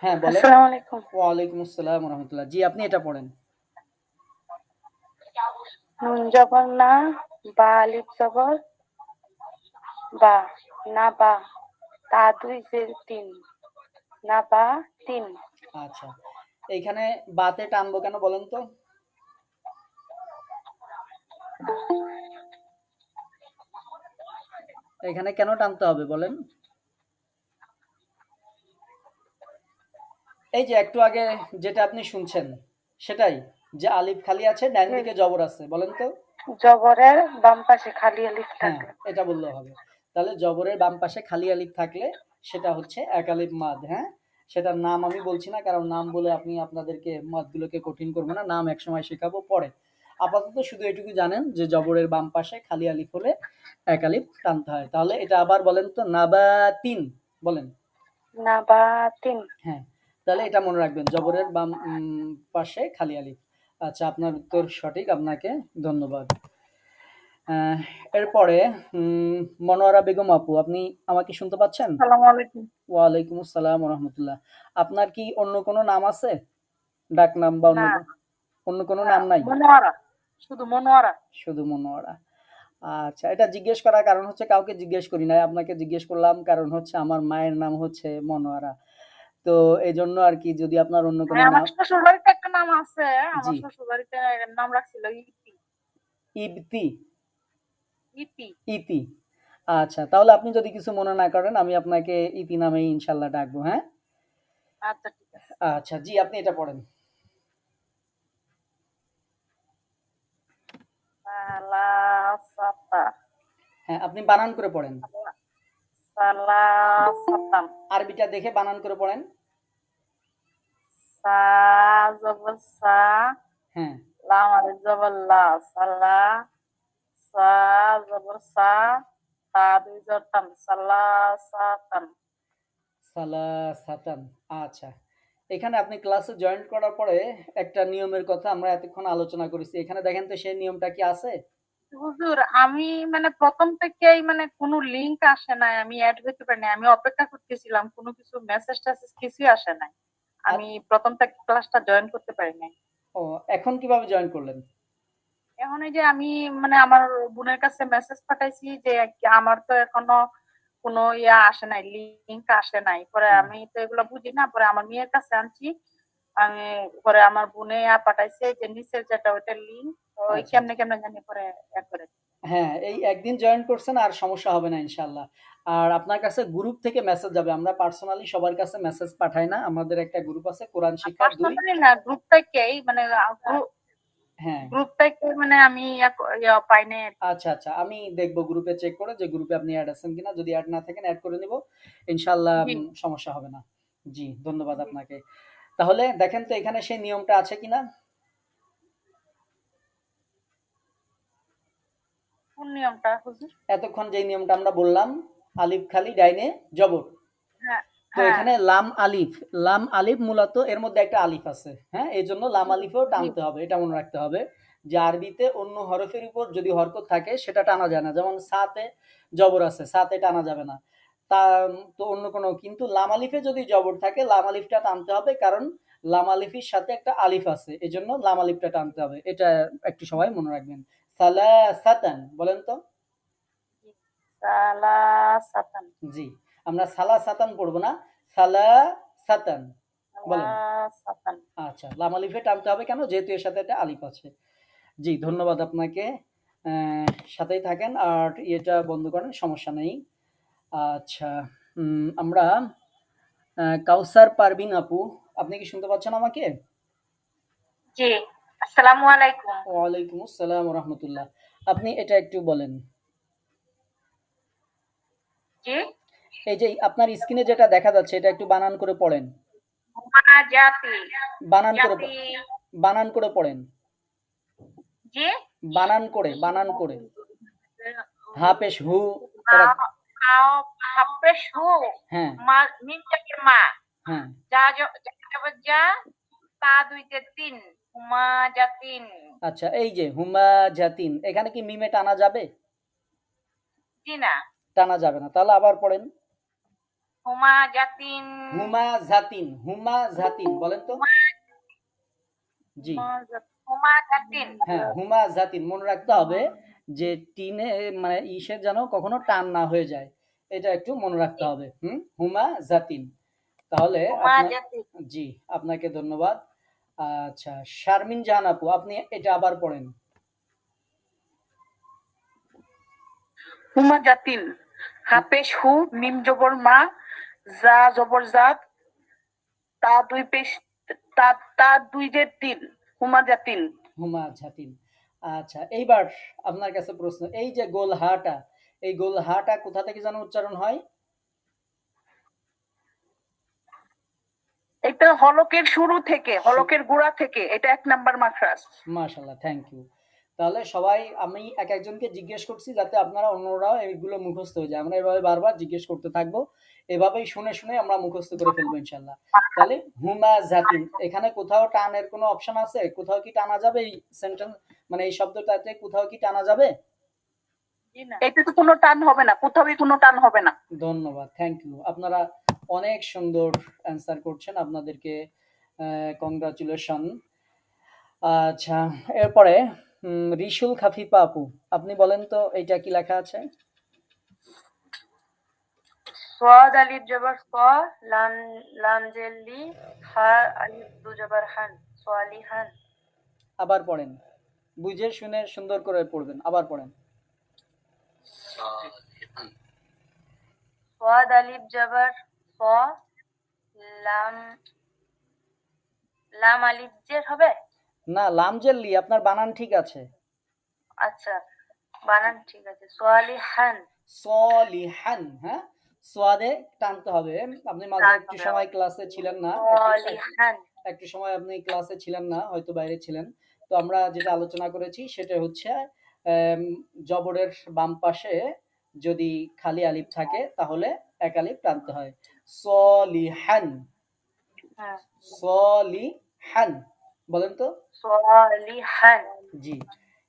হ্যাঁ বলেন। আসসালামু আলাইকুম। ওয়ালাইকুম আসসালাম ওয়া রাহমাতুল্লাহ। জি, আপনি এটা পড়েন। নুন জবর না, বা আলিফ জবর বা, না বা, তা দুই জের তিন, না বা তিন। আচ্ছা, এইখানে বাতে টানবো কেন বলেন তো? এখানে কেন টানতে হবে বলেন? এই যে একটু আগে যেটা আপনি শুনছেন সেটাই, যে আলিফ খালি আছে, ডান দিকে জবর আছে, বলেন তো। জবরের বাম পাশে খালি আলিফ হ্যাঁ, থাকলে। এটা বললেও হবে। তাহলে জবরের বাম পাশে খালি আলিফ থাকলে সেটা হচ্ছে এক আলিফ মাদ। হ্যাঁ, সেটার নাম আমি বলছি না, কারণ নাম বলে আপনি আপনাদেরকে মাদগুলোকে কঠিন করবো না, নাম একসময় শেখাবো পরে। আপাতত শুধু এটুকু জানেন যে জবরের বাম পাশে খালি আলিফ হলে এক আলিফ টানতে হয়। তাহলে এটা আবার বলেন তো, নাবাতিন বলেন। না বা তিন। হ্যাঁ, তাহলে এটা মনে রাখবেন, জবরের বাম পাশে খালি আলিফ। আচ্ছা, আপনার উত্তর সঠিক, আপনাকে ধন্যবাদ। আহ, এরপরে মনোয়ারা বেগম আপু, আপনি আমাকে শুনতে পাচ্ছেন? আসসালামু আলাইকুম। ওয়ালাইকুম আসসালাম রহমতুল্লাহ। আপনার কি অন্য কোনো নাম আছে, ডাক নাম বা না, অন্য কোনো নাম নাই? মনোয়ারা, শুধু মনোয়ারা। শুধু মনোয়ারা। আচ্ছা, এটা জিজ্ঞেস করার কারণ হচ্ছে কাউকে জিজ্ঞেস করি নাই, আপনাকে জিজ্ঞেস করলাম, কারণ হচ্ছে আমার মায়ের নাম হচ্ছে মনোয়ারা। তো এই জন্য আর কি, যদি আপনার অন্য কোনো আমার নাম। শ্বশুর বাড়িতে একটা নাম আছে, আমার জি, শ্বশুর বাড়িতে নাম রাখছিল ইতি। ইবতি, ইতি। ইতি। আচ্ছা, তাহলে আপনি যদি কিছু মনে না করেন, আমি আপনাকে ইতি নামেই ইনশাল্লাহ ডাকবো। হ্যাঁ, আচ্ছা ঠিক আছে। আচ্ছা জি, আপনি এটা পড়েন। সালাসাতা। হ্যাঁ, আপনি বানান করে পড়েন, সালাসাতান। আরবিটা দেখে বানান করে পড়েন। সা জবর সা, হ্যাঁ, লাম আলিফ জবর লা, সালা। সা জবর সা, তা দুই জবর তান, সালাসাতান। সালাসাতান। আচ্ছা, এখানে আপনি ক্লাসে জয়েন করার পরে একটা নিয়মের কথা আমরা এতক্ষণ আলোচনা করেছি, এখানে দেখেন তো সেই নিয়মটা কি আছে? হুজুর, আমি মানে প্রথম থেকেই মানে কোনো লিংক আসে নাই, আমি অ্যাড হইতে পারি নাই, আমি অপেক্ষা করতেছিলাম, কোনো কিছু মেসেজ টেসেজ কিছুই আসে নাই, আমি প্রথম থেকে ক্লাসটা জয়েন করতে পারি নাই। ও, এখন কিভাবে জয়েন করলেন? এখন এই যে আমি মানে আমার বোনের কাছে মেসেজ পাঠাইছি যে আমার তো এখনো কোনো ইয়া আসে নাই, লিংক আসে নাই, পরে আমি তো এগুলো বুঝি না, পরে আমার মেয়ের কাছে আনছি, আমি পরে আমার বোনে পাঠাইছে যে নিচের যেটা ওইটা লিংক, ওই আচ্ছা, কেমনে কেমনে জানি পরে অ্যাড করে। হ্যাঁ, এই একদিন জয়েন করছেন, আর সমস্যা হবে না ইনশাল্লাহ। আর আপনার কাছে গ্রুপ থেকে মেসেজ যাবে, আমরা পার্সোনালি সবার কাছে মেসেজ পাঠাই না, আমাদের একটা গ্রুপ আছে কোরআন শিক্ষা 2। পার্সোনালি না, গ্রুপ থেকেই মানে হ্যাঁ, গ্রুপ থেকে মানে আমি পাই নাই আর কি। আচ্ছা আচ্ছা, আমি দেখবো গ্রুপে চেক করে যে গ্রুপে আপনি অ্যাড আছেন কিনা, যদি অ্যাড না থাকেন অ্যাড করে নিব ইনশাল্লাহ, জি সমস্যা হবে না। জি, ধন্যবাদ জি। আপনাকে। তাহলে দেখেন তো এখানে সেই নিয়মটা আছে কিনা। কোন নিয়মটা হুজুর? এতক্ষণ যে নিয়মটা আমরা বললাম, আলিফ খালি ডাইনে জবর, হ্যাঁ তো হ্যাঁ। এখানে লাম আলিফ, লাম আলিফ মূলত এর মধ্যে একটা আলিফ আছে, হ্যাঁ, এই জন্য লাম আলিফেও টানতে হবে, এটা মনে রাখতে হবে যে আরবিতে অন্য হরফের উপর যদি হরকত থাকে সেটা টানা যায় না, যেমন সাতে জবর আছে, সাতে টানা যাবে না, তা তো অন্য কোনো, কিন্তু লাম আলিফে যদি জবর থাকে লাম আলিফটা টানতে হবে, কারণ লাম আলিফের সাথে একটা আলিফ আছে, এজন্য লাম আলিফটা টানতে হবে, এটা একটু সবাই মনে রাখবেন। সালাসাতান বলেন তো। সালাসাতান। জি, আমরা সালাসাতান পড়বো না, সালাসাতান বলেন। সালাসাতান। আচ্ছা, লাম আলিফে টানতে হবে কেন? যেহেতু এর সাথে একটা আলিফ আছে। জি, ধন্যবাদ আপনাকে। সাথেই থাকেন আর এটা বন্ধ করেন, সমস্যা নেই। আচ্ছা, আমরা কাউসার পারভিন আপু, আপনি কি শুনতে পাচ্ছেন আমাকে? জি, আসসালামু আলাইকুম। ওয়ালাইকুম আসসালাম রহমতুল্লাহ। আপনি এটা একটু বলেন। জি, এই যে আপনার স্ক্রিনে যেটা দেখা যাচ্ছে এটা একটু বানান করে পড়েন, জাতি বানান করে জাতি বানান করে পড়েন, জি, বানান করে হাপেশ হু এরা। হাফেজ হু, হ্যাঁ মিম জাকের মা, হ্যাঁ, যা তা দুইতে তিন, হুমা জাতিন। আচ্ছা, এই যে হুমা জাতিন, এখানে কি মিমে টানা যাবে? জি না, টানা যাবে না, তাহলে আবার পড়েন। হুমা জাতিন। হুমা জাতিন বলেন তো। জি, হুমা জাতিন। হ্যাঁ, হুমা জাতিন মনে রাখতে হবে যে টিনে মানে ইসের যেন কখনো টান না হয়ে যায়, এটা একটু মনে রাখতে হবে। হুমা জাতিন। তাহলে হুমা জাতিন। জি, আপনাকে ধন্যবাদ। আচ্ছা, শারমিন জাহান আপু, আপনি এটা আবার পড়েন। হুমা জাতিন, হাপেশ হু, মিম জবর মা, যা জবর জাত, তা দুই পেশ, তা দুই যে তিন, হুমা জাতিন। হুমা জাতিন। আচ্ছা, এইবার আপনার কাছে প্রশ্ন, এই যে গোল হাটা, এই গোল হাটা কোথা থেকে যেন উচ্চারণ হয়? এটা হলকের শুরু থেকে, হলকের গোড়া থেকে, এটা 1 নাম্বার মাখরাজ। মাশাআল্লাহ, থ্যাংক ইউ। তাহলে সবাই, আমি এক একজনকে জিজ্ঞেস করছি যাতে আপনারা অন্যরাও এগুলো মুখস্থ হয়ে যায়, আমরা এভাবে বারবার জিজ্ঞেস করতে থাকবো, এভাবেই শুনে শুনে আমরা মুখস্থ করে ফেলবো ইনশাল্লাহ। তাহলে হুমা জাতিন, এখানে কোথাও টানের কোনো অপশন আছে? কোথাও কি টানা যাবে এই সেন্টেন্স, মানে এই শব্দটাতে কোথাও কি টানা যাবে? এতে তো কোনো টান হবে না, কোথাও কোনো টান হবে না। ধন্যবাদ, থ্যাংক ইউ। আপনারা অনেক সুন্দর অ্যান্সার করছেন, আপনাদেরকে কংগ্রাচুলেশন। আচ্ছা, এরপরে রিসুল খাফিফা আপু, আপনি বলেন তো এটা কি লেখা আছে? সোয়াদ আলিফ জবর স, লাম লাম জের লি, হা আলিফ দু জবর হান, সোয়ালিহান। আবার পড়েন, বুঝে শুনে সুন্দর করে পড়বেন, আবার পড়েন। সোয়াদ আলিফ জবর স, লাম লাম আলিফ জের হবে। না, লামজেল্লি, আপনার বানান ঠিক আছে। আচ্ছা, বানান ঠিক আছে। সোয়ালিহান। সলিহান, হ্যাঁ, সোয়াদে টানতে হবে। আপনি মাঝে টানতে একটু হবে। সময় ক্লাসে ছিলেন না, সোয়ালিহান। একটু সময় আপনি ক্লাসে ছিলেন না, হয়তো বাইরে ছিলেন। তো আমরা যেটা আলোচনা করেছি সেটা হচ্ছে জবরের বাম পাশে যদি খালি আলিফ থাকে তাহলে এক আলিফ টানতে হয়। সলিহান, হ্যাঁ, সলিহান, বলেন তো। সোয়ালিহান। জি,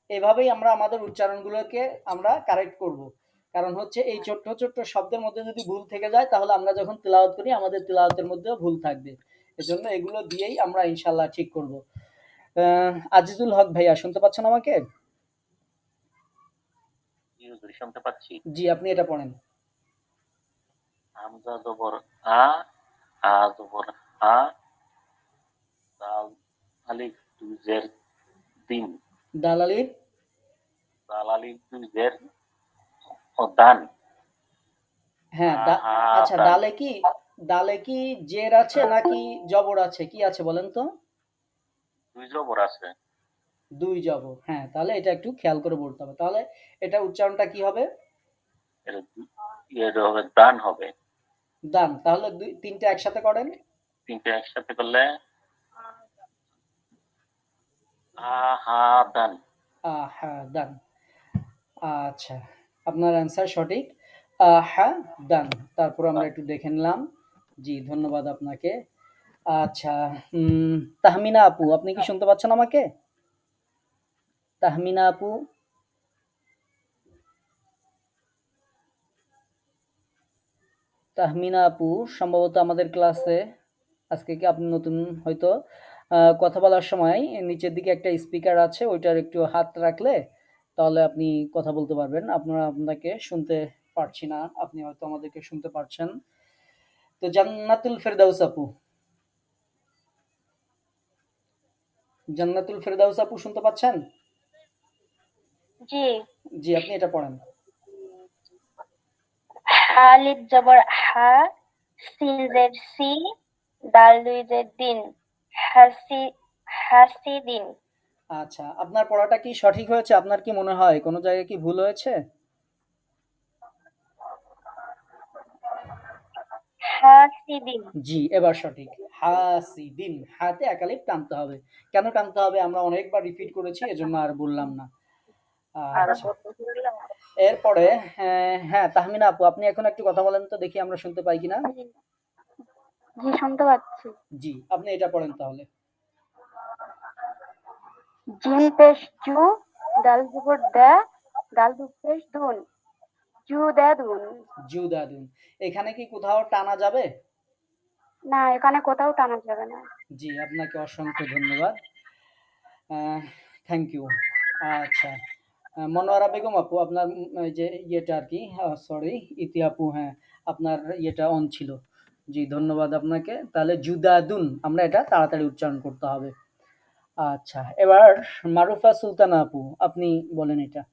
এভাবেই আমরা আমাদের উচ্চারণগুলোকে আমরা কারেক্ট করব। কারণ হচ্ছে এই ছোট্ট ছোট্ট শব্দের মধ্যে যদি ভুল থেকে যায় তাহলে আমরা যখন তিলাওয়াত করি আমাদের তিলাওয়াতের মধ্যেও ভুল থাকবে। এজন্য এগুলো দিয়েই আমরা ইনশাল্লাহ ঠিক করব। আজিজুল হক ভাইয়া, শুনতে পাচ্ছেন আমাকে? জি হুজুর, শুনতে পাচ্ছি। জি, আপনি এটা পড়েন। হামজা জবর আ, আ জবর আ, দাল আলিফ দুই জের দিন, দাল আলিফ, দাল আলিফ দুই জের ও দান। হ্যাঁ, আচ্ছা, দালে কি জের আছে নাকি জবর আছে, কি আছে বলেন তো? দুই জবর আছে। দুই জবর, হ্যাঁ, তাহলে এটা একটু খেয়াল করে বলতে হবে। তাহলে এটা উচ্চারণটা কি হবে? এটা হবে দান হবে। দান, তাহলে তিনটা একসাথে করেন। তিনটে একসাথে করলে আহাদান। আহাদান। আচ্ছা, আপনার অ্যান্সার সঠিক, আহাদান। তারপর আমরা একটু দেখে নিলাম। জি, ধন্যবাদ আপনাকে। আচ্ছা, তাহমিনা আপু, আপনি কি শুনতে পাচ্ছেন আমাকে? তাহমিনা আপু, তাহমিনা আপু সম্ভবত আমাদের ক্লাসে আজকে কি আপনি নতুন, হয়তো কথা বলার সময় নিচের দিকে একটা স্পিকার আছে, ওইটার একটু হাত রাখলে তাহলে আপনি কথা বলতে পারবেন। আপনাকে শুনতে পারছি না, আপনি হয়তো আমাদেরকে শুনতে পারছেন। তো জান্নাতুল ফেরদাউস আপু, জান্নাতুল ফেরদাউস আপু শুনতে পাচ্ছেন? জি। জি, আপনি এটা পড়েন। আলিফ জবর হা, সিন জের সি, দাল দুই জের দিন, হাসিদিন। আচ্ছা, আপনার পড়াটা কি সঠিক হয়েছে? আপনার কি মনে হয় কোনো জায়গায় কি ভুল হয়েছে? হাসিদিন। জি, এবার সঠিক। হাসিদিন, হাতে এক আলিফ টানতে হবে। কেন টানতে হবে আমরা অনেকবার রিপিট করেছি, এজন্য আর বললাম না। আচ্ছা, এরপরে হ্যাঁ, তাহমিনা আপু, আপনি এখন একটু কথা বলেন তো, দেখি আমরা শুনতে পাই কিনা। জি, শুনতে পাচ্ছি। জি, আপনি এটা পড়েন তাহলে। জিম পেশ জু, দাল জবর দা, দাল দু পেশ দুন, জুদাদুন। জুদাদুন, এখানে কি কোথাও টানা যাবে? না, এখানে কোথাও টানা যাবে না। জি, আপনাকে অসংখ্য ধন্যবাদ, থ্যাংক ইউ। আচ্ছা, মনোয়ারা বেগম আপু, আপনার যে ইয়েটা আর কি, সরি, ইতি আপু, হ্যাঁ, আপনার ইয়েটা অন ছিল। জি, ধন্যবাদ আপনাকে। তাহলে জুদাদুন, আমরা এটা তাড়াতাড়ি উচ্চারণ করতে হবে। আচ্ছা, এবার মারুফা সুলতানা আপু, আপনি বলেন এটা।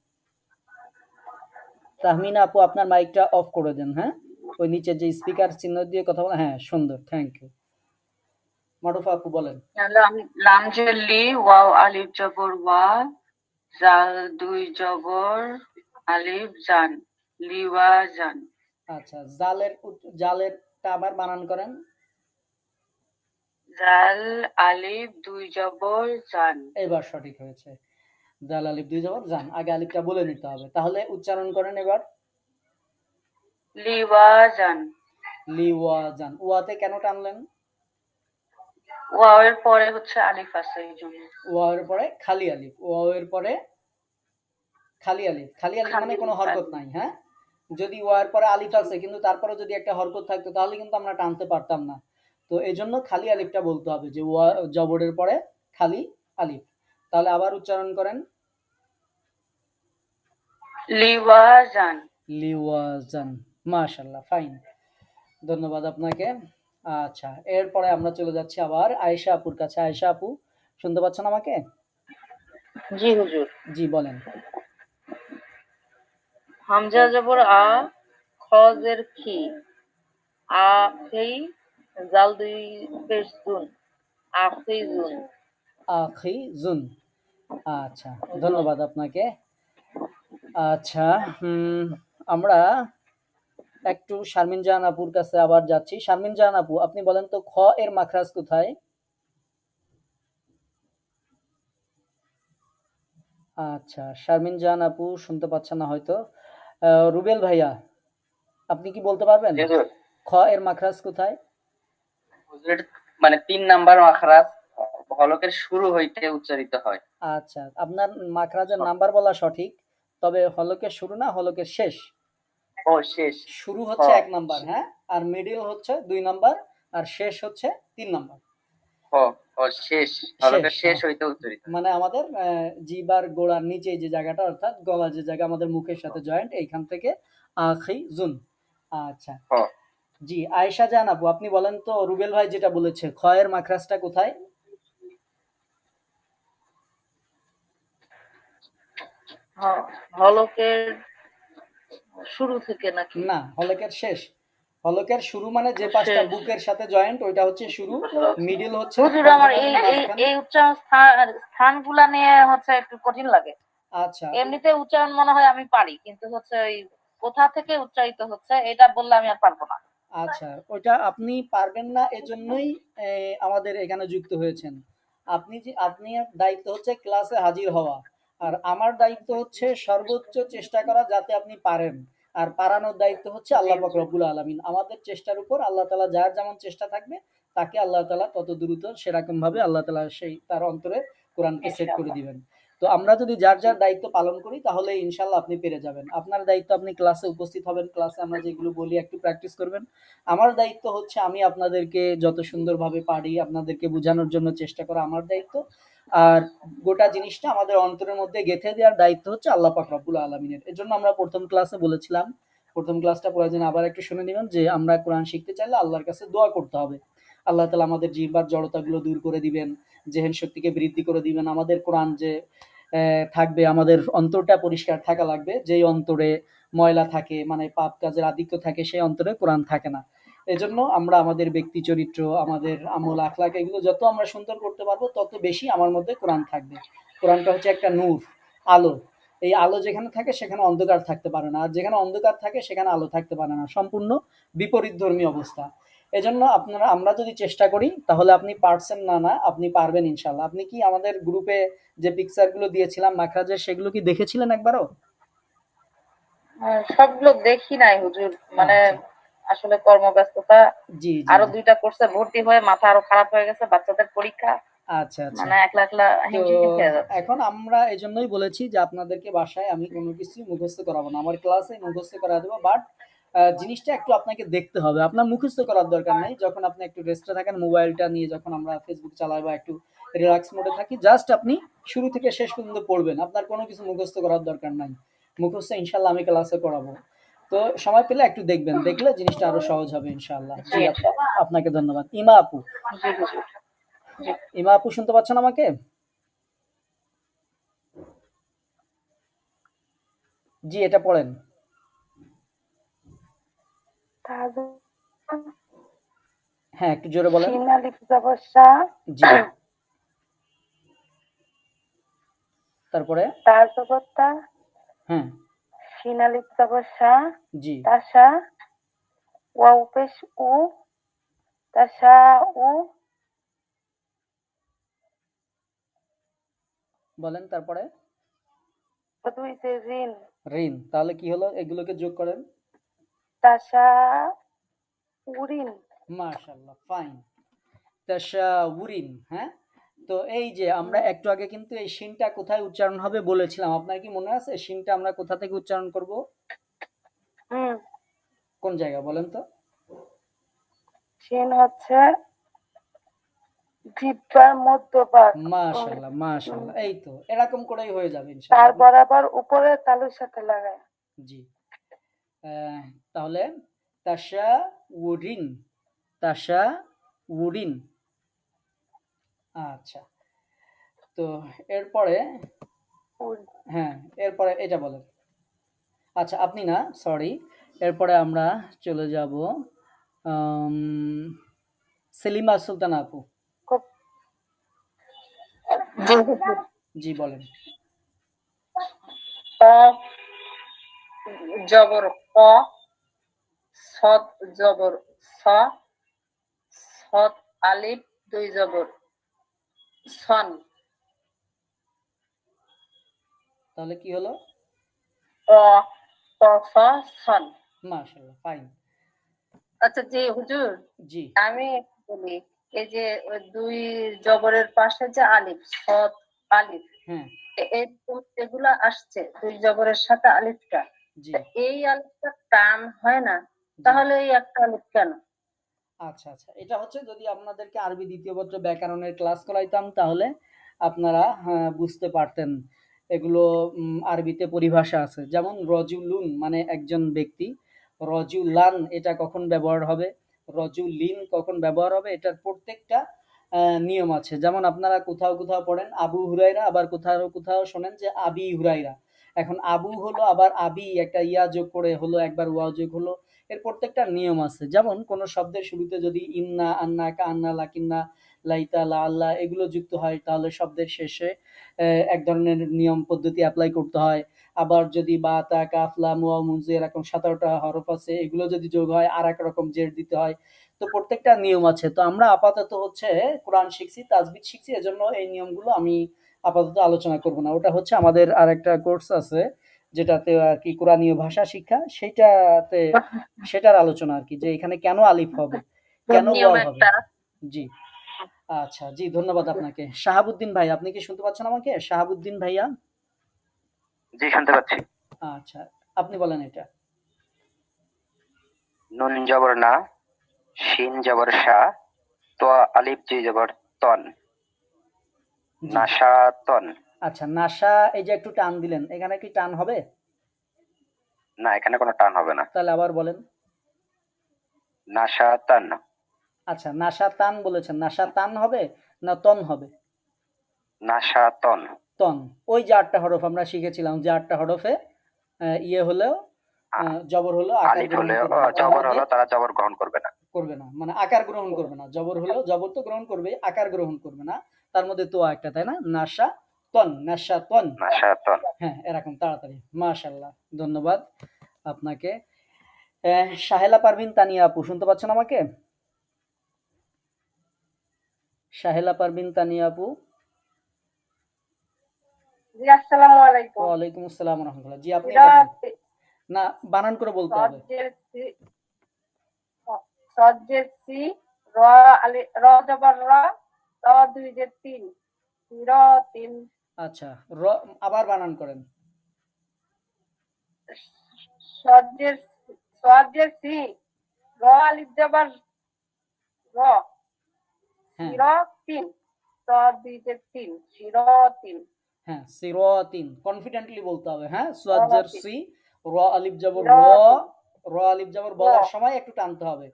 তাহমিনা আপু, আপনার মাইকটা অফ করে দেন, হ্যাঁ, ওই নিচে যে স্পিকার চিহ্ন দিয়ে কথা বলেন, হ্যাঁ, সুন্দর, থ্যাংক ইউ। মারুফা আপু বলেন। লাম জের লি, ওয়াও আলিফ জবর ওয়া, জাল দুই জবর আলিফ জান, লিওয়া জান। আচ্ছা, জালেরটা আবার বানান করেন। জাল আলিফ দুই জবর জান। এবার সঠিক হয়েছে। জাল আলিফ দুই জবর জান, আগে আলিফটা বলে নিতে হবে, তাহলে উচ্চারণ করেন এবার। লিওয়া জান। লিওয়া জান, ওয়াতে কেন টানলেন? ওয়াও এর পরে হচ্ছে আলিফ আছে এই জন্য। ওয়াও এর পরে খালি আলিফ, ওয়াও এর পরে খালি আলিফ মানে খালি কোনো আলিফ। হরকত নাই। হ্যাঁ, যদি ওয়ার পরে আলিফ আছে কিন্তু তারপরে যদি একটা হরকত থাকতো তাহলে কিন্তু আমরা টানতে পারতাম না। তো এই জন্য খালি আলিফটা বলতে হবে যে ওয়া জবরের পরে খালি আলিফ। তাহলে আবার উচ্চারণ করেন। লিওয়াজান। লিওয়াজান। মাশাআল্লাহ, ফাইন, ধন্যবাদ আপনাকে। আচ্ছা, এরপরে আমরা চলে যাচ্ছি আবার আয়েশা আপুর কাছে। আয়েশা আপু, শুনতে পাচ্ছেন আমাকে? জি হুজুর। জি, বলেন। হামজা জবর আ, খ জের খি, আ খেই, জাল দুই পেশ জুন, আখি জুন। আখি জুন। আচ্ছা, ধন্যবাদ আপনাকে। আচ্ছা, আমরা একটু শারমিন জাহান আপুর কাছে আবার যাচ্ছি। শারমিন জাহান আপু, আপনি বলেন তো খ এর মাখরাজ কোথায়? আচ্ছা, শারমিন জাহান আপু শুনতে পাচ্ছেন না হয়তো। রুবেল ভাইয়া, আপনি কি বলতে পারবেন খ এর মাখরাজ কোথায়? মানে 3 নাম্বার মাখরাজ হলকের শুরু হইতে উচ্চারিত হয়। আচ্ছা, আপনার মাখরাজের নাম্বার বলা সঠিক, তবে হলকের শুরু না, হলকের শেষ। ও শেষ। শুরু হচ্ছে 1 নাম্বার, হ্যাঁ, আর মিডল হচ্ছে 2 নাম্বার, আর শেষ হচ্ছে 3 নাম্বার। ও শেষ, হলকের শেষ হ্যাঁ। হইতে উচ্চারিত। মানে আমাদের জিবার গোড়ার নিচে যে জায়গাটা, অর্থাৎ গলা যে জায়গা আমাদের মুখের সাথে জয়েন্ট, এইখান থেকে আখি জুন। আচ্ছা, জি আয়েশা জান আপু, আপনি বলেন তো রুবেল ভাই যেটা বলেছে খ এর মাখরাজটা কোথায়? হলকের শুরু থেকে নাকি? না, হলকের শেষ। হলকের শুরু মানে যে পাশটা শেষ। বুকের সাথে জয়েন্ট, ওইটা হচ্ছে শুরু, মিডল হচ্ছে হুজুর আমার এই উচ্চারণ স্থানগুলা নিয়ে হচ্ছে একটু কঠিন লাগে। আচ্ছা, এমনিতে উচ্চারণ মনে হয় আমি পারি, কিন্তু হচ্ছে ওই কোথা থেকে উচ্চারিত হচ্ছে এটা বললে আমি আর পারবো না। আচ্ছা, ওইটা আপনি পারবেন না, এজন্যই আমাদের এখানে যুক্ত হয়েছেন। আপনার দায়িত্ব হচ্ছে ক্লাসে হাজির হওয়া, আর আমার দায়িত্ব হচ্ছে সর্বোচ্চ চেষ্টা করা যাতে আপনি পারেন। আর পারানোর দায়িত্ব হচ্ছে আল্লাহ পাক রব্বুল আলামিন। আমাদের চেষ্টার উপর আল্লাহ তাআলা যার যেমন চেষ্টা থাকবে, তাকে আল্লাহ তাআলা তত দ্রুত সেরকম ভাবে আল্লাহ তাআলা সেই তার অন্তরে কোরআনকে সেট করে দিবেন। তো আমরা যদি যার যার দায়িত্ব পালন করি তাহলে ইনশাল্লাহ আপনি পেরে যাবেন। আপনার দায়িত্ব আপনি ক্লাসে উপস্থিত হবেন, ক্লাসে আমরা যেগুলো বলি একটু প্র্যাকটিস করবেন। আমার দায়িত্ব হচ্ছে আমি আপনাদেরকে যত সুন্দরভাবে পারি আপনাদেরকে বোঝানোর জন্য চেষ্টা করা আমার দায়িত্ব। আর গোটা জিনিসটা আমাদের অন্তরের মধ্যে গেঁথে দেওয়ার দায়িত্ব হচ্ছে আল্লাহ পাক রব্বুল আলামিনের। এজন্য আমরা প্রথম ক্লাসে বলেছিলাম, প্রথম ক্লাসটা প্রয়োজনে আবার একটু শুনে নেবেন, যে আমরা কোরআন শিখতে চাইলে আল্লাহর কাছে দোয়া করতে হবে। আল্লাহ তাআলা আমাদের জিহ্বার জড়তাগুলো দূর করে দিবেন, জেহেন শক্তিকে বৃদ্ধি করে দিবেন। আমাদের কোরআন যে থাকবে, আমাদের অন্তরটা পরিষ্কার থাকা লাগবে। যেই অন্তরে ময়লা থাকে, মানে পাপ কাজের আধিক্য থাকে, সেই অন্তরে কোরআন থাকে না। এজন্য আমরা আমাদের ব্যক্তি চরিত্র, আমাদের আমল আখলাক, এগুলো যত আমরা সুন্দর করতে পারবো তত বেশি আমার মধ্যে কোরআন থাকবে। কোরআনটা হচ্ছে একটা নূর, আলো। এই আলো যেখানে থাকে সেখানে অন্ধকার থাকতে পারে না, আর যেখানে অন্ধকার থাকে সেখানে আলো থাকতে পারে না, সম্পূর্ণ বিপরীত ধর্মী অবস্থা। এজন্য আমরা যদি চেষ্টা করি তাহলে আপনি পারছেন না, আপনি পারবেন ইনশাল্লাহ। আপনি কি আমাদের গ্রুপে যে পিকচার গুলো দিয়েছিলাম মাখরাজের, সেগুলো কি দেখেছিলেন একবারও? সবগুলো দেখি নাই হুজুর, মানে আসলে কর্মব্যস্ততা। জি আরো 2টা কোর্সে ভর্তি হয়ে মাথা আরো খারাপ হয়ে গেছে, বাচ্চাদের পরীক্ষা। আচ্ছা, মানে একলা হিমশিম খেয়ে যাচ্ছে। এখন আমরা এজন্যই বলেছি যে আপনাদেরকে বাসায় আমি কোনো কিছু মুখস্থ করাবো না, আমার ক্লাসে মুখস্থ করা দেবো। বাট জিনিসটা একটু আপনাকে দেখতে হবে, আপনার মুখস্থ করার দরকার নেই। যখন আপনি একটু রেস্টে থাকেন, মোবাইলটা নিয়ে যখন আমরা ফেসবুক চালাই বা একটু রিল্যাক্স মোডে থাকি, জাস্ট আপনি শুরু থেকে শেষ পর্যন্ত পড়বেন, আপনার কোনো কিছু মুখস্থ করার দরকার নাই। মুখস্থ ইনশাল্লাহ আমি ক্লাসে করাবো। তো সময় পেলে একটু দেখবেন, দেখলে জিনিসটা আরো সহজ হবে ইনশাল্লাহ। জি, আপনাকে ধন্যবাদ। ইমা আপু, ইমা আপু শুনতে পাচ্ছেন আমাকে? জি, এটা পড়েন। হ্যাঁ, একটু জোরে বলেন। জি, তারপরে হ্যাঁ, জি, বলেন তারপরে। ঋণ, তাহলে কি হলো? এগুলোকে যোগ করেন। মাশাআল্লাহ, ফাইন। তাশাউরিন, হ্যাঁ, তো এই যে আমরা একটু আগে কিন্তু এই শিনটা কোথায় উচ্চারণ হবে বলেছিলাম, আপনার কি মনে আছে শিনটা আমরা কোথা থেকে উচ্চারণ করব? কোন জায়গা বলেন তো? শিন হচ্ছে জিহ্বার মধ্যভাগ, মাশাআল্লাহ মাশাআল্লাহ, এই তো এরকম করেই হয়ে যাবে ইনশাআল্লাহ। তারপর আবার উপরে তালুর সাথে লাগায়। জি, তাহলে তাশা উরিন, তাশা উরিন। আচ্ছা, তো এরপরে হ্যাঁ এরপরে এটা বলেন। আচ্ছা আপনি না, সরি, এরপরে আমরা চলে যাব সেলিমা সুলতানা আপু। জি বলেন। জবর ক, সদ জবর স, সদ আলিফ দুই জবর সন। তাহলে কি হলো? সন। মাশাআল্লাহ, ফাইন। আচ্ছা জি হুজুর, জি আমি বলি, এই যে ওই দুই জবরের পাশে যে আলিফ, সদ আলিফ, হ্যাঁ এগুলা আসছে দুই জবরের সাথে আলিফটা, জি এই আলিফটা টান হয় না, তাহলে এই একটা আলিফ কেন? আচ্ছা আচ্ছা, এটা হচ্ছে যদি আপনাদেরকে আরবি দ্বিতীয় পত্র ব্যাকরণের ক্লাস করাইতাম তাহলে আপনারা বুঝতে পারতেন। এগুলো আরবিতে পরিভাষা আছে, যেমন রজুলুন মানে একজন ব্যক্তি, রজুলান এটা কখন ব্যবহার হবে, রজুলিন কখন ব্যবহার হবে, এটার প্রত্যেকটা নিয়ম আছে। যেমন আপনারা কোথাও কোথাও পড়েন আবু হুরাইরা, আবার কোথাও কোথাও শোনেন যে আবি হুরাইরা। এখন আবু হলো আবার আবি একটা ইয়া যোগ করে হলো, একবার ওয়া যোগ হলো, এর প্রত্যেকটা নিয়ম আছে। যেমন কোন শব্দের শুরুতে যদি ইন্না, আন্না, কান্না, লাকিন্না, লাইতা, লা, আল্লাহ এগুলো যুক্ত হয় তাহলে শব্দের শেষে এক ধরনের নিয়ম পদ্ধতি অ্যাপ্লাই করতে হয়। আবার যদি বা, তা, কাফ, লাম, ওয়াও, মুনজে এরকম 17টা হরফ আছে, এগুলো যদি যোগ হয় আর এক রকম জের দিতে হয়। তো প্রত্যেকটা নিয়ম আছে। তো আমরা আপাতত হচ্ছে কোরআন শিখছি, তাজবিদ শিখছি, এজন্য এই নিয়মগুলো আমি আপাতত আলোচনা করব না। ওটা হচ্ছে আমাদের আরেকটা কোর্স আছে যেটাতে আর কি কোরআনীয় ভাষা শিক্ষা, সেটার আলোচনা আর কি, যে এখানে কেন আলিফ হবে, কেন ওয়াও হবে। জি আচ্ছা, জি ধন্যবাদ আপনাকে। শাহাবুদ্দিন ভাই, আপনি কি শুনতে পাচ্ছেন আমাকে? শাহাবুদ্দিন ভাইয়া। জি শুনতে পাচ্ছি। আচ্ছা আপনি বলেন এটা। নুন জবর না, শিন জবর শা, তো আলিফ জি জবর তন, নাশাতন। আচ্ছা নাশা, এই যে একটু টান দিলেন, এখানে কি টান হবে? না, এখানে কোনো টান হবে না। তাহলে আবার বলেন। নাশাতান। আচ্ছা নাশা তান বলেছেন, নাশা তান হবে না তন হবে? নাশাতন। তন। ওই যে 8টা হরফ আমরা শিখেছিলাম, যে 8টা হরফে ইয়ে হলেও জবর হলো আকার আলিফ গ্রহণ হলেও করবে না, জবর হলো তারা জবর গ্রহণ করবে না, করবে না মানে আকার গ্রহণ করবে না। জবর হলো জবর তো গ্রহণ করবে, আকার গ্রহণ করবে না। তার মধ্যে তো একটা, তাই না? নাশা তন, নাশা তন। নাশাতন। হ্যাঁ এরকম তাড়াতাড়ি। মাশাআল্লাহ, ধন্যবাদ আপনাকে। শাহেলা পারভিন তানিয়া আপু, শুনতে পাচ্ছেন আমাকে? শাহেলা পারভিন তানিয়া আপু। জি আসসালামু আলাইকুম। ওয়ালাইকুম আসসালাম ওয়া রাহমাতুল্লাহ। জি আপনি বলেন। না বানান করে বলতে হবে। সজ্জের সি, র র জবর র, ত দুই জের তিন, র তিন। আচ্ছা আবার বানান করেন। সজ্জের সি, র আলিফ জবর র, হ্যাঁ র তিন, ত দুই জের তিন, শির তিন। হ্যাঁ সিরাতিন, কনফিডেন্টলি বলতে হবে। হ্যাঁ সজ্জের সি, র আলিফ জবর র, র আলিফ জবর বলার সময় একটু টানতে হবে।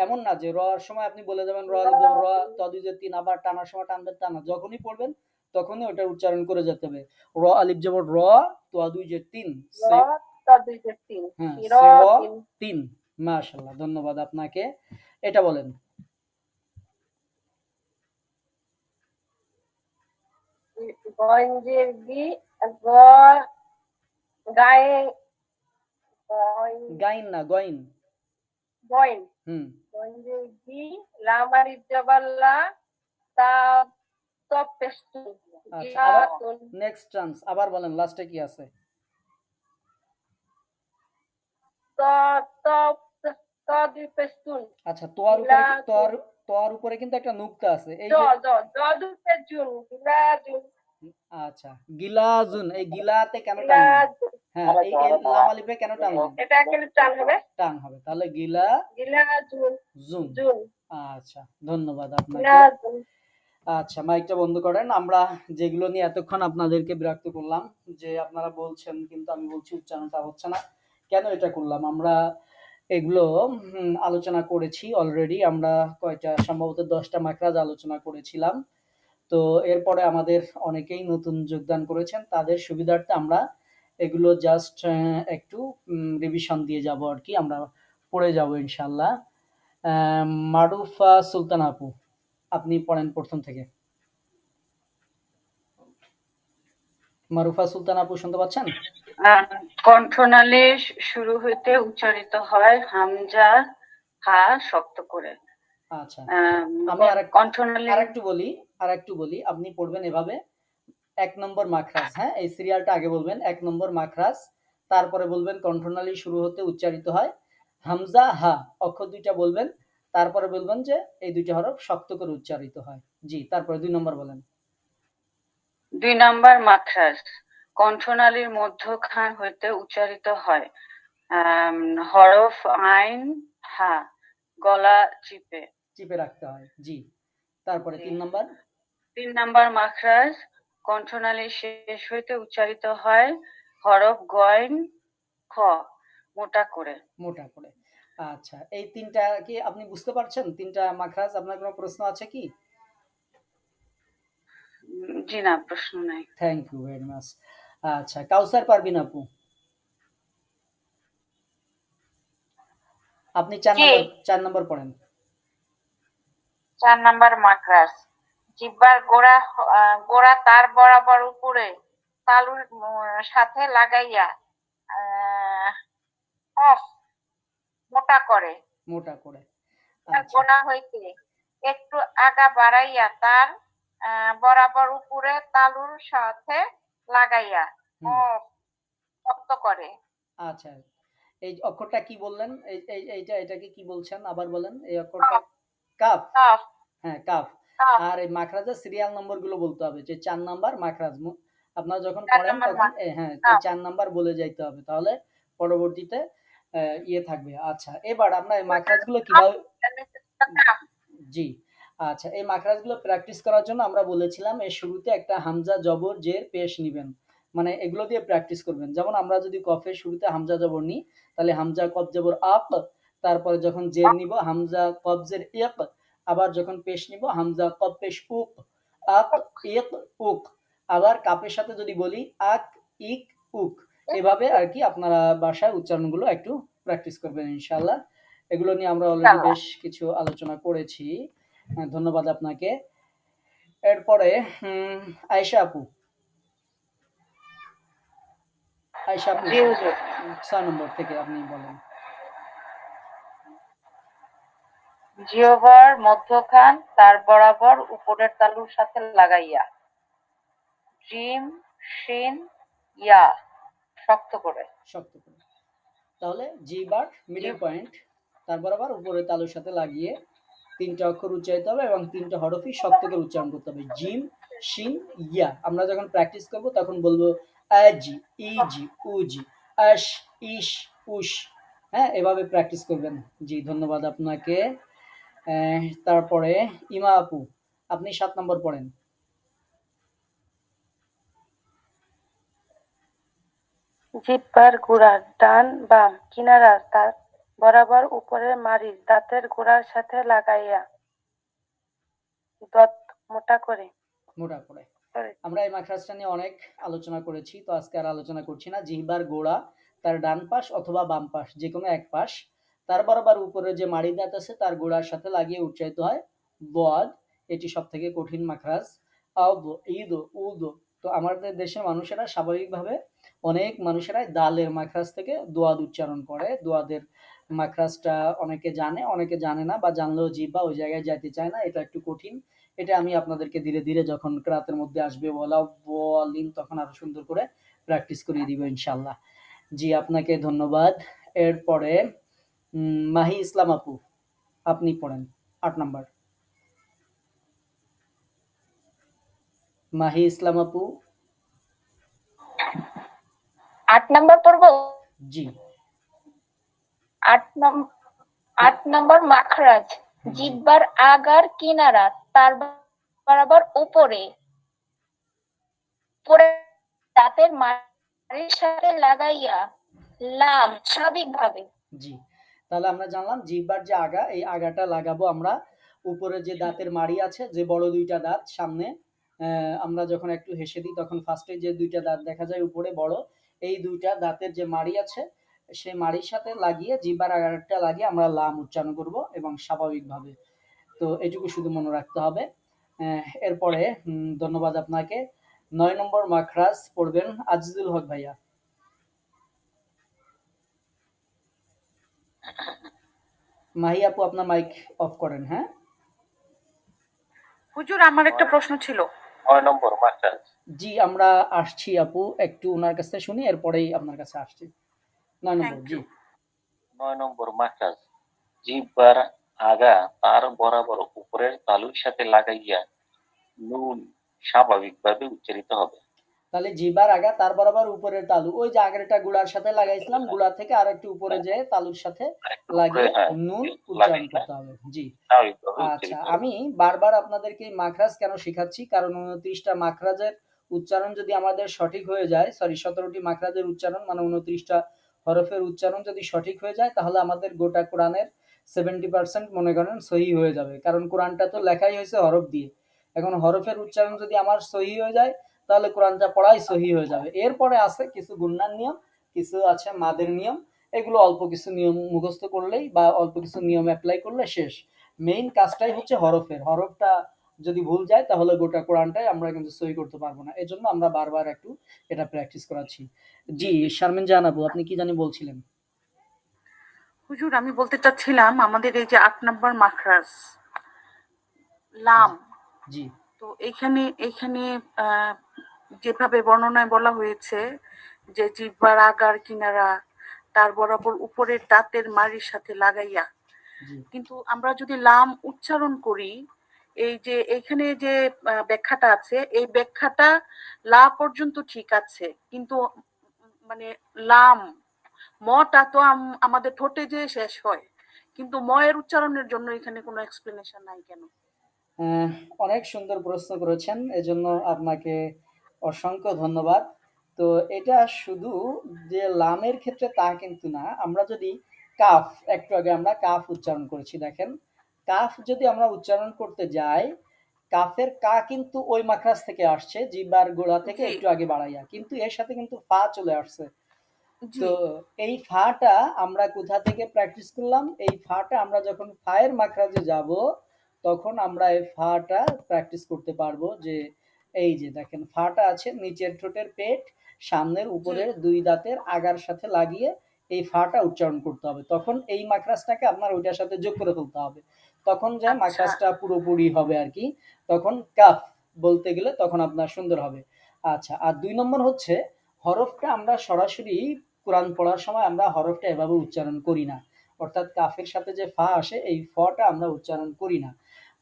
এমন না যে র এর সময় আপনি বলে যাবেন র আলিফ জবর র, ত দুই জের তিন, আবার টানার সময় টানবেন, তা না। যখনই পড়বেন তখনই ওটার উচ্চারণ করে যেতে হবে। র আলিফ জবর র, ত দুই জের তিন, হ্যাঁ তিন। মাশাআল্লাহ, ধন্যবাদ আপনাকে। এটা বলেন। গঞ্জের গি, গায়ে গাইন না গইন। গইন। হুম গঞ্জের গি, লামারি জবাল্লা, তা তপেস্তু। আচ্ছা আবার নেক্সট চান্স, আবার বলেন লাস্টে কি আছে? ত ত ত দুই পেস্তুন। আচ্ছা তোয়ার উপরে তর উপরে কিন্তু একটা নুক্তা আছে, এই দ যে দ দ দুই পেশ জুন গিলাজুন আচ্ছা গিলাজুন, এই গিলাতে কেন টানলেন? গিলাজুন হ্যাঁ, এই লাম আলিফে কেন টানলেন? এটা একেবারে টান হবে টান হবে, তাহলে গিলা গিলাজুন জুন। জুন আচ্ছা, ধন্যবাদ আপনাকে। গিলাজুন আচ্ছা, মাইকটা বন্ধ করেন। আমরা যেগুলো নিয়ে এতক্ষণ আপনাদেরকে বিরক্ত করলাম, যে আপনারা বলছেন কিন্তু আমি বলছি উচ্চারণটা হচ্ছে না, কেন এটা করলাম? আমরা এগুলো আলোচনা করেছি অলরেডি। আমরা কয়টা, সম্ভবত 10টা মাখরাজ আলোচনা করেছিলাম। তো এরপরে আমাদের অনেকেই নতুন যোগদান করেছেন, তাদের সুবিধার্থে আমরা এগুলো জাস্ট একটু রিভিশন দিয়ে যাব আর কি, আমরা পড়ে যাব ইনশাল্লাহ। মারুফা সুলতান আপু, আপনি পড়েন প্রথম থেকে। মারুফা সুলতান আপু শুনতে পাচ্ছেন? কণ্ঠনালী শুরু হইতে উচ্চারিত হয় হামজা হা শক্ত করে। আচ্ছা, আমি কণ্ঠনালী আরেকটু বলি, আপনি পড়বেন এভাবে। 1 নম্বর মাখরাজ, হ্যাঁ, এই সিরিয়ালটা আগে বলবেন। 1 নম্বর মাখরাজ, তারপরে বলবেন কণ্ঠনালী শুরু হতে উচ্চারিত হয় হামজা হা, অক্ষর দুইটা বলবেন, তারপরে বলবেন যে এই দুইটা হরফ শক্ত করে উচ্চারিত হয়। জি, তারপরে 2 নম্বর বলেন। 2 নম্বর মাখরাজ, কণ্ঠনালীর মধ্যখান হইতে উচ্চারিত হয় হরফ আইন হা, গলা চিপে রাখতে হয়। জি, তারপরে 3 নম্বর। 3 নম্বর মাখরাজ, কণ্ঠনালী শেষ হইতে উচ্চারিত হয় হরফ গইন খ, মোটা করে। আচ্ছা, এই 3টা কি আপনি বুঝতে পারছেন? 3টা মাখরাজ, আপনার কোনো প্রশ্ন আছে কি? জি না, প্রশ্ন নাই। Thank you very much. আচ্ছা, কাউসার পারবিন আপু, আপনি 4 নম্বর পড়েন। 4 নাম্বার মাখরাজ, জিহ্বার গোড়া তার বরাবর উপরে তালুর সাথে লাগাইয়া কফ মোটা করে। তার গোনা হইতে একটু আগা বাড়াইয়া তার বরাবর উপরে তালুর সাথে লাগাইয়া শক্ত করে। আচ্ছা, এই অক্ষরটা কি বললেন? এটাকে কি বলছেন? আবার বলেন। এই অক্ষরটা কাফ। হ্যাঁ, কাফ। আর এই মাখরাজের সিরিয়াল নম্বর গুলো বলতে হবে, যে 4 নাম্বার মাখরাজ। আপনারা যখন পড়েন তখন হ্যাঁ, 4 নাম্বার বলে যাইতে হবে, তাহলে পরবর্তীতে ইয়ে থাকবে। আচ্ছা, এবার আমরা এই মাখরাজগুলো কিভাবে, জি, আচ্ছা, এই মাখরাজগুলো প্র্যাকটিস করার জন্য আমরা বলেছিলাম এর শুরুতে একটা হামজা জবর জের পেশ নিবেন, মানে এগুলো দিয়ে প্র্যাকটিস করবেন। যেমন আমরা যদি কফের শুরুতে হামজা জবর নিই, তাহলে হামজা কফ জবর আপ, তারপরে যখন জের নিব হামজা কফ জের ইক, আবার যখন পেশ নিব হামজা কফ পেশ উক, আক ইক উক। আবার কাপের সাথে যদি বলি আক ইক উক, এভাবে আর কি আপনারা বাসায় উচ্চারণগুলো একটু প্র্যাকটিস করবেন ইনশাআল্লাহ। এগুলো নিয়ে আমরা অলরেডি বেশ কিছু আলোচনা করেছি। ধন্যবাদ আপনাকে। এরপরে আয়েশা আপু, 6 নম্বর থেকে আপনি বলেন। জিহ্বার মধ্যখান তার বরাবর উপরের তালুর সাথে লাগাইয়া জিম শিন ইয়া শক্ত করে। তাহলে জিহ্বার মিডল পয়েন্ট তার বরাবর উপরের তালুর সাথে লাগিয়ে 3টা অক্ষর উচ্চারিত হবে এবং 3টা হরফই শক্ত করে উচ্চারণ করতে হবে। জিম শিন ইয়া। আমরা যখন প্র্যাকটিস করব তখন বলবো আজি ইজি উজি আশ ইশ উশ, হ্যাঁ, এভাবে প্র্যাকটিস করবেন। জি, ধন্যবাদ আপনাকে। তারপরে ইমা আপু, আপনি 7 নম্বর পড়েন। জিহ্বার গোড়ার ডান বাম কিনারা তার বরাবর উপরে মাড়ির দাঁতের গোড়ার সাথে লাগাইয়া দত মোটা করে। আমরা এই মাখরাজটা নিয়ে অনেক আলোচনা করেছি, তো আজকে আর আলোচনা করছি না। জিহ্বার গোড়া তার ডান পাশ অথবা বাম পাশ, যে কোনো এক পাশ, তার বরাবর উপরে যে মাড়ি দাঁত আছে তার গোড়ার সাথে লাগিয়ে উচ্চারিত হয় বদ। এটি সব থেকে কঠিন মাখরাজ। আদ ঈদ উদ। তো আমাদের দেশের মানুষেরা স্বাভাবিকভাবে অনেক মানুষেরাই দালের মাখরাজ থেকে দোয়াদ উচ্চারণ করে। দোয়াদের মাখরাজটা অনেকে জানে, অনেকে জানে না, বা জানলেও জিহ্বা ওই জায়গায় যাইতে চায় না। এটা একটু কঠিন। এটা আমি আপনাদেরকে ধীরে ধীরে যখন ক্রাতের মধ্যে আসবে ওয়ালা ওয়ালিন, তখন আরো সুন্দর করে প্র্যাকটিস করিয়ে দিব ইনশাআল্লাহ। জি, আপনাকে ধন্যবাদ। এরপরে মাহি ইসলাম আপু, আপনি পড়েন 8 নাম্বার। মাহি ইসলাম আপু। 8 নাম্বার পড়বো। জি। 8 নম্বর মাখরাজ, জিহ্বার আগার কিনারা তার বরাবর উপরে দাঁতের মাড়ির সাথে লাগাইয়া লাম স্বাভাবিকভাবে। জি, তাহলে আমরা জানলাম জিহ্বার যে আগা, এই আগাটা লাগাবো আমরা উপরে যে দাঁতের মাড়ি আছে, যে বড় দুইটা দাঁত সামনে, আমরা যখন একটু হেসে দিই তখন ফার্স্টে যে দুইটা দাঁত দেখা যায় উপরে বড়, এই দুইটা দাঁতের যে মাড়ি আছে সেই মাড়ির সাথে লাগিয়ে জিহ্বার আগাটা লাগিয়ে আমরা লাম উচ্চারণ করব এবং স্বাভাবিকভাবে। তো এটুকু শুধু মনে রাখতে হবে। এরপরে ধন্যবাদ আপনাকে। 9 নম্বর মাখরাজ পড়বেন আজিজুল হক ভাইয়া। মাহি আপু আপনার মাইক অফ করেন। হ্যাঁ হুজুর, আমার একটা প্রশ্ন ছিল। 9 নম্বর মাখরাজ। জি, আমরা আসছি আপু, একটু ওনার কাছে শুনি, এরপরেই আপনার কাছে আসছি। 9 নম্বর। জি। 9 নম্বর মাখরাজ, জিহ্বার আগা তার বরাবর উপরের তালুর সাথে লাগাইয়া নুন স্বাভাবিকভাবে উচ্চারিত হবে। তাহলে জিহ্বার আগা তার বরাবর উপরের তালু, ওই যে আগেরটা গুড়ার সাথে লাগাইছিলাম, গুড়া থেকে আর একটু উপরে যেয়ে তালুর সাথে লাগিয়ে নুন উচ্চারণ করতে হবে। জি, আচ্ছা। আমি বারবার আপনাদেরকে মাখরাজ কেন শেখাচ্ছি, কারণ 29টা মাখরাজের উচ্চারণ যদি আমাদের সঠিক হয়ে যায়, 17টি মাখরাজের উচ্চারণ মানে 29টা হরফের উচ্চারণ যদি সঠিক হয়ে যায়, তাহলে আমাদের গোটা কোরআনের 70% মনে করেন সহি হয়ে যাবে। কারণ কোরআনটা তো লেখাই হয়েছে হরফ দিয়ে। এখন হরফের উচ্চারণ যদি আমার সহি হয়ে যায়, তাহলে কোরআনটা পড়াই সহি হয়ে যাবে। এরপরে আছে কিছু গুণনার নিয়ম, কিছু আছে মাদের নিয়ম, এগুলো অল্প কিছু নিয়ম মুখস্থ করলেই বা অল্প কিছু নিয়ম অ্যাপ্লাই করলে শেষ। মেইন কাজটাই হচ্ছে হরফের। হরফটা যদি ভুল যায় তাহলে গোটা কোরআনটাই আমরা কিন্তু সহি করতে পারবো না। এজন্য আমরা বারবার একটু এটা প্র্যাকটিস করাচ্ছি। জি, শারমিন জানাবো, আপনি কি জানি বলছিলেন? হুজুর, আমি বলতে চাচ্ছিলাম আমাদের এই যে 8 নম্বর মাখরাজ লাম। জি। তো এখানে যেভাবে বর্ণনায় বলা হয়েছে যে জিহ্বার আগার কিনারা তার বরাবর উপরের দাঁতের মাড়ির সাথে লাগাইয়া, কিন্তু আমরা যদি লাম উচ্চারণ করি, এই যে এখানে যে ব্যাখ্যাটা আছে, এই ব্যাখ্যাটা লা পর্যন্ত ঠিক আছে, কিন্তু মানে লাম মটা তো আমাদের ঠোঁটে যে শেষ হয়, কিন্তু ময়ের উচ্চারণের জন্য এখানে কোনো এক্সপ্লেনেশন নাই কেন? অনেক সুন্দর প্রশ্ন করেছেন, এজন্য আপনাকে অসংখ্য ধন্যবাদ। তো এটা শুধু যে লামের ক্ষেত্রে তা কিন্তু না। আমরা যদি কাফ, একটু আগে আমরা কাফ উচ্চারণ করেছি, দেখেন কাফ যদি আমরা উচ্চারণ করতে যাই, কাফের কা কিন্তু ওই মাখরাজ থেকে আসছে, জিহ্বার গোড়া থেকে একটু আগে বাড়াইয়া, কিন্তু এর সাথে কিন্তু ফা চলে আসছে। তো এই ফাটা আমরা কোথা থেকে প্র্যাকটিস করলাম? এই ফাটা আমরা যখন ফায়ের মাখরাজে যাব, তখন আমরা এই ফাটা প্র্যাকটিস করতে পারবো। যে এই যে দেখেন ফাটা আছে নিচের ঠোঁটের পেট, সামনের উপরের দুই দাঁতের আগার সাথে লাগিয়ে এই ফাটা উচ্চারণ করতে হবে। তখন এই মাখরাজটাকে আপনার ওইটার সাথে যোগ করে ফেলতে হবে, তখন যা মাখরাজটা পুরোপুরি হবে আর কি। তখন কাফ বলতে গেলে তখন আপনার সুন্দর হবে। আচ্ছা, আর 2 নম্বর হচ্ছে হরফটা আমরা সরাসরি কোরআন পড়ার সময় আমরা হরফটা এভাবে উচ্চারণ করি না। অর্থাৎ কাফের সাথে যে ফা আসে, এই ফটা আমরা উচ্চারণ করি না।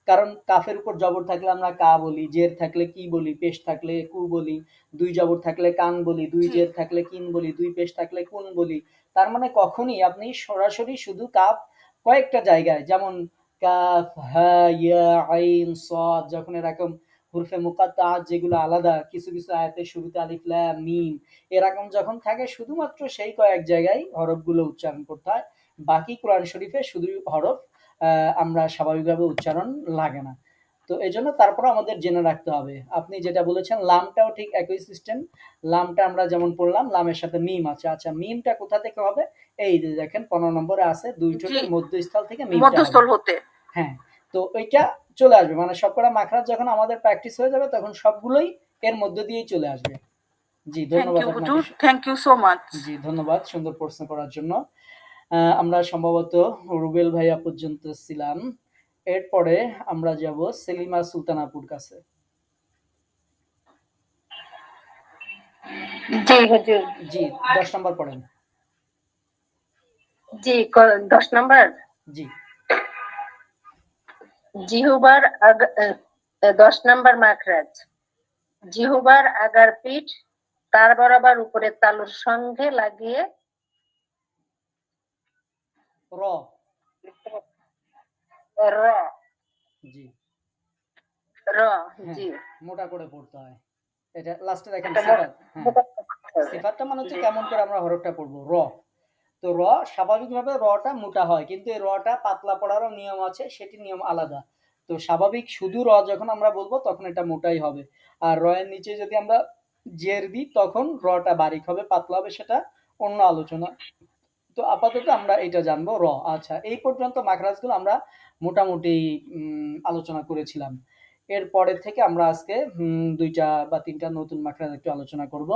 কারণ কাফের উপর জবর থাকলে আমরা কা বলি, জের থাকলে কি বলি, পেশ থাকলে কু বলি, দুই জবর থাকলে কান বলি, দুই জের থাকলে কিন বলি, দুই পেশ থাকলে কুন বলি। তার মানে কখনই আপনি সরাসরি শুধু কাফ কয়েকটা জায়গায়, যেমন কাফ, হা, ইয়া, আইন, সাদ, যখন এরকম হুরফে মুকাত্তাআত যেগুলো আলাদা, কিছু কিছু আয়াতের শুরুতে আলিফ লাম মিম এরকম যখন থাকে, শুধুমাত্র সেই কয়েক জায়গায় হরফগুলো উচ্চারণ করতে হয়। বাকি কোরআন শরীফে শুধু হরফ আমরা স্বাভাবিকভাবে উচ্চারণ লাগে না। তো এই জন্য তারপর আমাদের জেনে রাখতে হবে। আপনি যেটা বলেছেন লামটাও ঠিক একই সিস্টেম। লামটা আমরা যেমন পড়লাম, লামের সাথে মিম আছে। আচ্ছা, মিমটা কোথা থেকে হবে? এই যে দেখেন 15 নম্বরে আছে, দুই ঠোঁটের মধ্যস্থল থেকে মধ্যস্থল হতে। হ্যাঁ, তো ওইটা চলে আসবে, মানে সবকটা মাখরাজ যখন আমাদের প্র্যাকটিস হয়ে যাবে, তখন সবগুলোই এর মধ্য দিয়েই চলে আসবে। জি, ধন্যবাদ আপনাকে। Thank you so much. জি, ধন্যবাদ সুন্দর প্রশ্ন করার জন্য। আমরা সম্ভবত রুবেল ভাইয়া পর্যন্ত ছিলাম, এরপরে আমরা যাব সেলিমা সুলতানাপুর কাছে। জি হুজুর। জি, 10 নম্বর পড়েন। জি, 10 নম্বর। জি। জিহ্বার 10 নম্বর মাখরাজ, জিহ্বার আগার পিঠ তার বরাবর উপরের তালুর সঙ্গে লাগিয়ে র র জি র হ্যাঁ জি মোটা করে পড়তে হয়। এটা লাস্টে দেখেন এটা সিফাত, হ্যাঁ মোটা করতে হবে। সিফাতটা মানে হচ্ছে জি। কেমন করে আমরা হরফটা পড়বো, র। তো র স্বাভাবিকভাবে রটা মোটা হয়, কিন্তু এই রটা পাতলা পড়ারও নিয়ম আছে, সেটি নিয়ম আলাদা। তো স্বাভাবিক শুধু র যখন আমরা বলবো তখন এটা মোটাই হবে, আর র এর নিচে যদি আমরা জের দিই তখন রটা বারিক হবে, পাতলা হবে, সেটা অন্য আলোচনা। তো আপাতত আমরা এটা জানবো র। আচ্ছা, এই পর্যন্ত মাখরাজগুলো আমরা মোটামুটি আলোচনা করেছিলাম। এরপরের থেকে আমরা আজকে 2টা বা 3টা নতুন মাখরাজ একটু আলোচনা করব।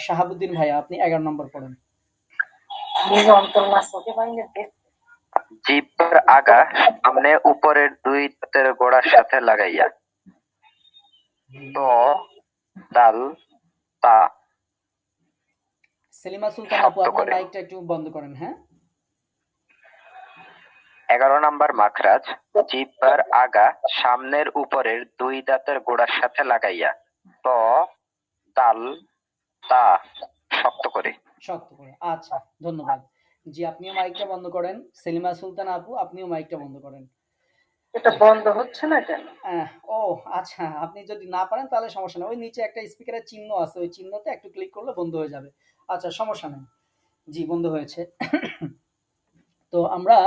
শাহাবুদ্দিন ভাইয়া, আপনি 11 নম্বর পড়েন। জিহ্বার আগা সামনে উপরের দুই দাঁতের গোড়ার সাথে লাগাইয়া। ত, দাল, তা। সেলিমা সুলতান আপু, শক্ত আপনার করে। মাইকটা একটু বন্ধ করেন। হ্যাঁ, 11 নম্বর মাখরাজ, জিহ্বার আগা সামনের উপরের দুই দাঁতের গোড়ার সাথে লাগাইয়া। ত, দাল, তা। শক্ত করে। শক্ত করে। আচ্ছা, ধন্যবাদ। জি, আপনিও মাইকটা বন্ধ করেন। সেলিমা সুলতান আপু, আপনিও মাইকটা বন্ধ করেন। এটা বন্ধ হচ্ছে না কেন? ও আচ্ছা, আপনি যদি না পারেন তাহলে সমস্যা নেই, ওই নিচে একটা স্পিকারের চিহ্ন আছে, ওই চিহ্নতে একটু ক্লিক করলে বন্ধ হয়ে যাবে। আচ্ছা, সমস্যা নেই। জি, বন্ধ হয়েছে। তো আমরা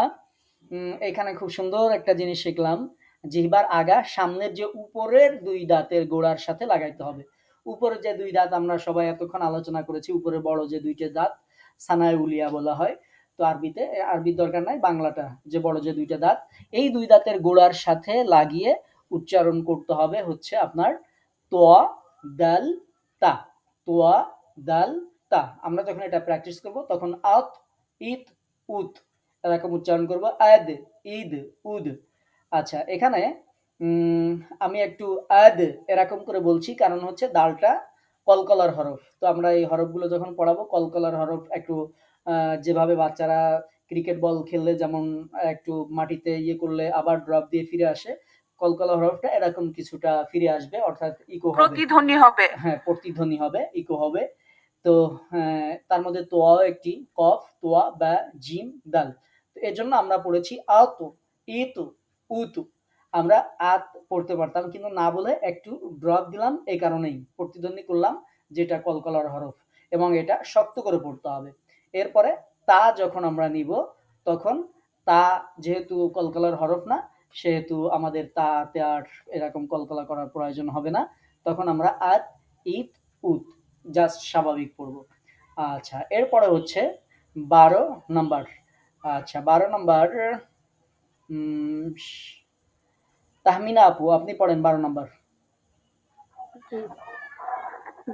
এখানে খুব সুন্দর একটা জিনিস শিখলাম। জিহ্বার আগা সামনের যে উপরের দুই দাঁতের গোড়ার সাথে লাগাইতে হবে। উপরের যে দুই দাঁত আমরা সবাই এতক্ষণ আলোচনা করেছি, উপরে বড় যে দুইটা দাঁত সানায় উলিয়া বলা হয়। তো আরবির দরকার নাই, বাংলাটা যে বড় যে দুইটা দাঁত, এই দুই দাঁতের গোড়ার সাথে লাগিয়ে উচ্চারণ করতে হবে হচ্ছে আপনার তোয়া দাল তা। তোয়া দাল তা। আমরা যখন এটা প্র্যাকটিস করব তখন আত, ইত, উত এরকম উচ্চারণ করব, আদ, ঈদ, উদ। আচ্ছা, এখানে আমি একটু আদ এরকম করে বলছি, কারণ হচ্ছে দালটা কলকলার হরফ। তো আমরা এই হরফগুলো যখন পড়াবো, কলকলার হরফ একটু যেভাবে বাচ্চারা ক্রিকেট বল খেললে যেমন একটু মাটিতে ইয়ে করলে আবার ড্রপ দিয়ে ফিরে আসে, কলকলা হরফটা এরকম কিছুটা ফিরে আসবে, অর্থাৎ ইকো হবে, প্রতিধ্বনি হবে। হ্যাঁ, প্রতিধ্বনি হবে, ইকো হবে। তো তার মধ্যে তোয়াও একটি, কফ, তোয়া, বা, জিম, দাল। তো এর জন্য আমরা পড়েছি আতু, ইতু, উতু। আমরা আত পড়তে পারতাম, কিন্তু না বলে একটু ড্রপ দিলাম, এই কারণেই প্রতিধ্বনি করলাম, যেটা কলকলার হরফ, এবং এটা শক্ত করে পড়তে হবে। এরপরে তা যখন আমরা নিব, তখন তা যেহেতু কলকলার হরফ না, সেহেতু আমাদের তাতে আর এরকম কলকলা করার প্রয়োজন হবে না। তখন আমরা আত, ইত, উত জাস্ট স্বাভাবিক পড়ব। আচ্ছা, এরপরে হচ্ছে 12 নম্বর। আচ্ছা, 12 নম্বর তাহমিনা আপু, আপনি পড়েন 12 নম্বর।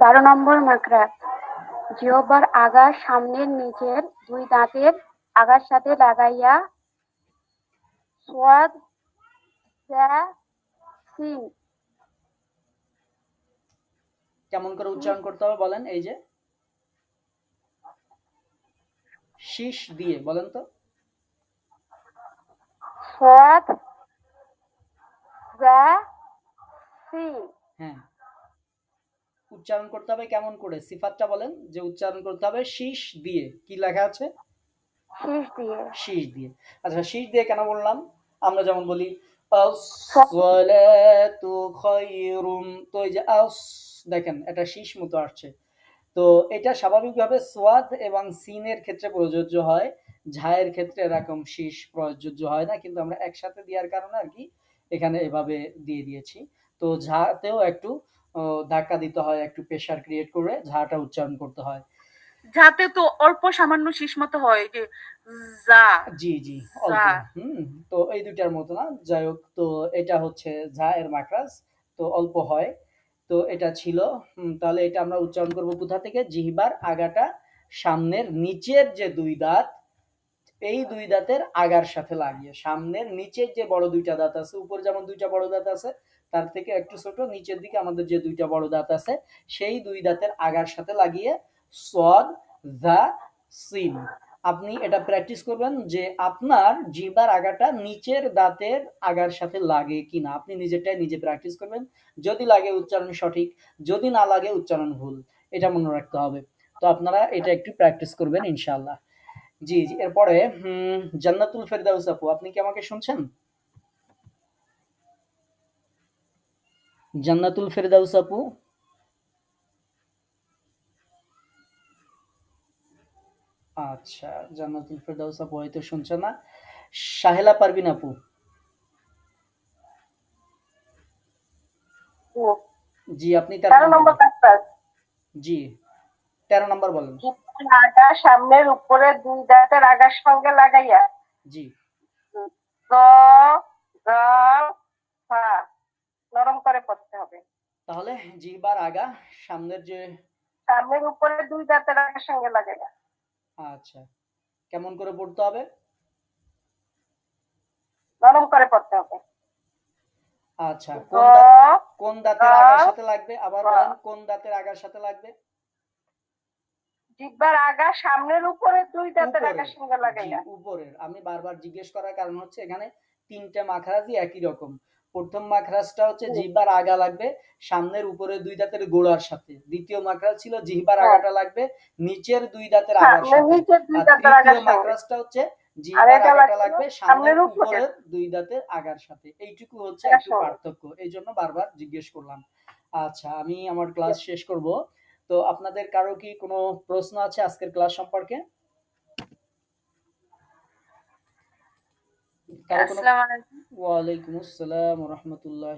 12 নম্বর মাখরাজ, জিহ্বার আগা সামনের নিচের দুই দাঁতের আগার সাথে লাগাইয়া সোয়াদ, জা, সিন। কেমন করে উচ্চারণ করতে হবে বলেন? এই যে শীষ দিয়ে বলেন তো। সোয়াদ, জা, সিন। হ্যাঁ, উচ্চারণ করতে হবে কেমন করে? সিফাতটা বলেন, যে উচ্চারণ করতে হবে শীষ দিয়ে। কি লেখা আছে? শীষ দিয়ে। শীষ দিয়ে। আচ্ছা, শীষ দিয়ে কেন বললাম? আমরা যেমন বলি আস-সালাতু খায়রুম, তো এই যে আস, দেখেন এটা শীষ মতো আসছে। তো এটা স্বাভাবিকভাবে সোয়াদ এবং সিনের ক্ষেত্রে প্রযোজ্য হয়, ঝায়ের ক্ষেত্রে এরকম শীষ প্রযোজ্য হয় না, কিন্তু আমরা একসাথে দেওয়ার কারণে আর কি এখানে এভাবে দিয়ে দিয়েছি। তো ঝাতেও একটু ধাক্কা দিতে হয়, একটু প্রেসার ক্রিয়েট করে ঝাটা উচ্চারণ করতে হয়। যাতে তো অল্প সামান্য শীষ মতো হয়, যে যা। জি জি, অল্প। তো এই দুইটার মতো না, যাই হোক। তো এটা হচ্ছে ঝা এর মাখরাজ, তো অল্প হয়। তো এটা ছিল। তাহলে এটা আমরা উচ্চারণ করব কোথা থেকে? জিহ্বার আগাটা সামনের নিচের যে দুই দাঁত, এই দুই দাঁতের আগার সাথে লাগিয়ে, সামনের নিচের যে বড় দুইটা দাঁত আছে, উপরে যেমন দুইটা বড় দাঁত আছে, তার থেকে একটু ছোট নিচের দিকে আমাদের যে দুইটা বড় দাঁত আছে, সেই দুই দাঁতের আগার সাথে লাগিয়ে সদ, দা, সিন, আপনি এটা প্র্যাকটিস করবেন যে আপনার জিহ্বার আগাটা নিচের দাঁতের আগার সাথে লাগে কিনা। আপনি নিজেরটাই নিজে প্র্যাকটিস করবেন। যদি লাগে উচ্চারণ সঠিক, যদি না লাগে উচ্চারণ ভুল, এটা মনে রাখতে হবে। তো আপনারা এটা একটু প্র্যাকটিস করবেন ইনশাআল্লাহ। জি জি, এরপরে জান্নাতুল ফেরদাউস আপু, আপনি কি আমাকে শুনছেন? জান্নাতুল ফেরদাউস আপু, আচ্ছা, জান্নাতুল ফেরদাউস আপু হয়তো শুনছে না। সাহেলা পারভিন আপু, জি আপনি 13 নম্বর। জি 13 নম্বর বলেন। আগা সামনের উপরে দুই দাঁতের আগার সঙ্গে লাগাইয়া। জি নরম করে পড়তে হবে। তাহলে জিহ্বার আগা সামনের উপরে দুই দাঁতের আগার সঙ্গে লাগাইয়া। আচ্ছা, কেমন করে পড়তে হবে? নরম করে পড়তে হবে। আচ্ছা, কোন দাঁতের আগার সাথে লাগবে? আবার বলেন, কোন দাঁতের আগার সাথে লাগবে? জিহ্বার আগা সামনের উপরে দুই দাঁতের আগার সঙ্গে লাগাইয়া। উপরের। আমি বারবার জিজ্ঞেস করার কারণ হচ্ছে এখানে তিনটা মাখরাজই একই রকম। প্রথম মাখরাজটা হচ্ছে জিহ্বার আগা লাগবে সামনের উপরে দুই দাঁতের গোড়ার সাথে। দ্বিতীয় মাখরাজ ছিল জিহ্বার আগাটা লাগবে নিচের দুই দাঁতের আগার সাথে। আর তৃতীয় মাখরাজটা হচ্ছে জিহ্বার আগাটা লাগবে সামনের উপরের দুই দাঁতের আগার সাথে। এইটুকু হচ্ছে একটু পার্থক্য, এই জন্য বারবার জিজ্ঞেস করলাম। আচ্ছা, আমি আমার ক্লাস শেষ করব। তো আপনাদের কারো কি কোনো প্রশ্ন আছে আজকের ক্লাস সম্পর্কে? আসসালামু আলাইকুম। ওয়ালাইকুম আসসালাম ওয়া রাহমাতুল্লাহি